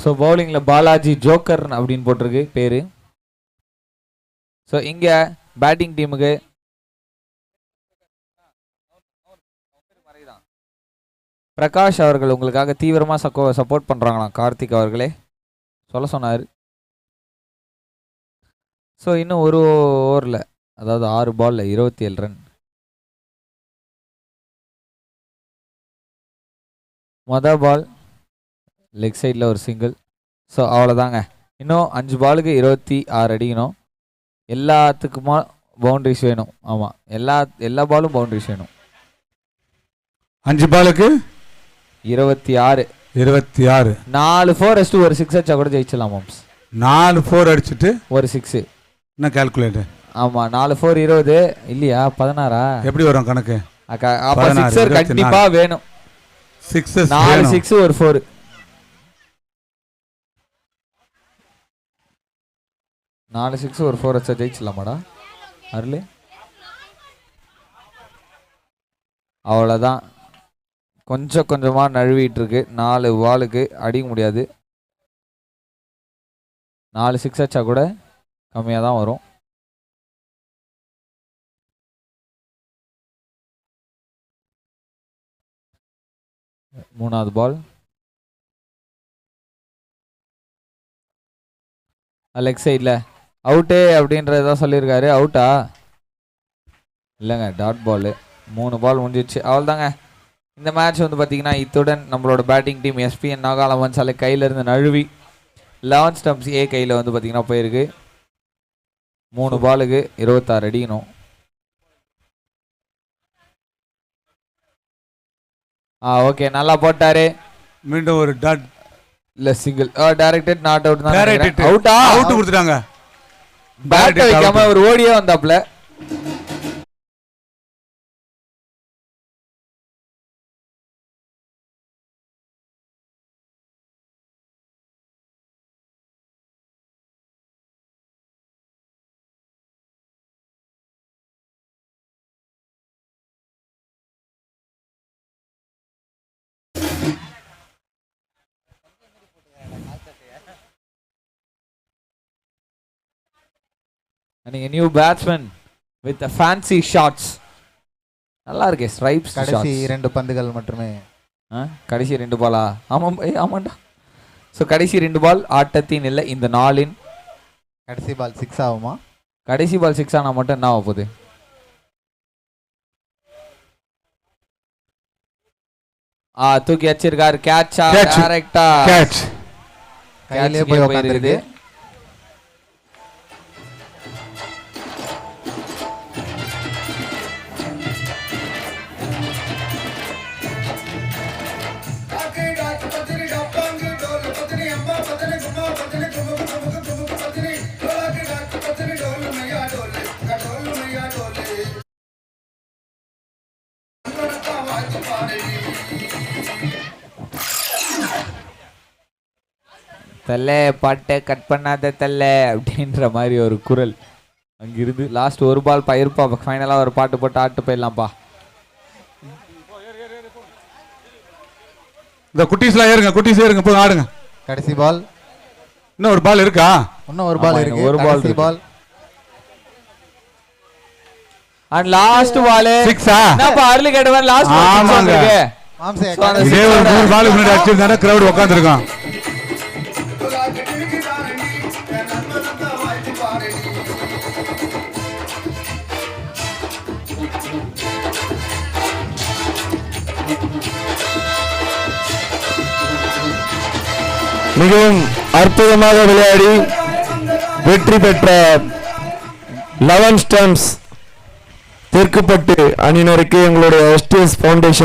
ஸோ பவுலிங்கில் பாலாஜி ஜோக்கர் அப்படின்னு போட்டிருக்கு பேர். ஸோ இங்கே பேட்டிங் டீமுக்கு பிரகாஷ் அவர்கள் உங்களுக்காக தீவிரமாக சப்போர்ட் பண்ணுறாங்களாம். கார்த்திக் அவர்களே சொல்ல சொன்னார். ஸோ இன்னும் ஒரு ஓவரில், அதாவது 6 பாலில் 27 ரன். மொதல் பால் லெக் சைடில் ஒரு சிங்கிள். ஸோ அவ்வளோதாங்க. இன்னும் 5 பாலுக்கு 26 அடிக்கணும். எல்லாத்துக்குமா பவுண்டரிஸ் வேணும். ஆமாம், எல்லா பாலும் பவுண்டரிஸ் வேணும். 5 பாலுக்கு 26. 4 4 அடிச்சுட்டு ஒரு 6 அடிச்சா கூட ஜெயிச்சலாம் மாம்ஸ். 4 4 அடிச்சுட்டு ஒரு 6. என்ன கால்குலேட்டர்? ஆமாம், 4 4 20 இல்லையா? 16 எப்படி வரும் கணக்கு? அப்போ 6 கண்டிப்பாக வேணும். 4 6 ஒரு 4. நாலு 6 ஒரு 4 அடிச்சா ஜெயிச்சலாமாடா அருளே? அவ்வளோதான். கொஞ்சம் கொஞ்சமாக நழுவிட்டு இருக்கு. 4 பாலுக்கு அடிக்க முடியாது. 4 6 அடிச்சா கூட கம்மியாக தான் வரும். மூணாவது பால் லெக் சைடில் அவுட்டு அப்படின்றதான் சொல்லியிருக்காரு. அவுட்டா? இல்லைங்க, டாட் பால். 3 பால் முடிஞ்சிச்சு. அவள் தாங்க இந்த மேட்ச் வந்து பார்த்தீங்கன்னா இத்துடன் நம்மளோட பேட்டிங் டீம் எஸ்பிஎன் நாகாலாந்து சாலை கையிலேருந்து நழுவி 11 ஸ்டம்ப்ஸ் ஏ கையில் வந்து பார்த்தீங்கன்னா போயிருக்கு. 3 பாலுக்கு 26 அடிக்கணும். ஓகே நல்லா போட்டாரு. மீண்டும் ஒரு டாட் இல்ல சிங்கிள் டைரக்டட் நாட் அவுட் தான். டைரக்டட் அவுட்டா? அவுட் கொடுத்துட்டாங்க. பேட் வைக்காம ஒரு ஓடியே வந்தாப்ல. நீங்க new batsman with fancy shots. நல்லா இருக்கே ஸ்ட்ரைப்ஸ். கடைசி 2 பந்துகள் மட்டுமே. கடைசி 2 பாலா? ஆமாண்டா. ஸோ கடைசி 2 பால் ஆட்டத்தின் இல்லை இந்த நாளின். கடைசி பால் 6 ஆகுமா? கடைசி பால் 6 ஆனா மட்டும் என்ன ஆக போகுது? தூக்கி வச்சிருக்காரு. கேட்சா? டைரக்டா கேட்ச். கையிலே போய் உட்கார்ந்திருக்கு. தல்லே பாட்டை கட் பண்ணாத தல்லே அப்படின்ற மாதிரி ஒரு குரல் அங்கிருந்து. லாஸ்ட் ஒரு பால் பயிருப்பா. ஃபைனலா ஒரு பாட்டு போட்டு ஆட்டு போயிடலாம்ப்பா. இந்த குட்டீஸ்லாம் ஏறுங்க, குட்டீஸ் ஏறுங்க, போய் ஆடுங்க. கடைசி பால். இன்னும் ஒரு பால் இருக்கா? இன்னும் ஒரு பால் இருக்கு. ஒரு பால் கடைசி பால். And last ball 6ஆ? என்னப்பா அர்லி கேட்டவன் லாஸ்ட் பால் ஆமாங்க. வந்திருக்கு. மாம்சே இதே ஒரு 3 பால் முன்னாடி அடிச்சிருந்தானே கிரவுட் உட்கார்ந்திருக்கும். மிகவும் அற்புதமாக விளையாடி வெற்றி பெற்ற 11 ஸ்டம்ப்ஸ் தெற்குப்பட்டு அணியினருக்கு எங்களுடைய STS ஃபவுண்டேஷன்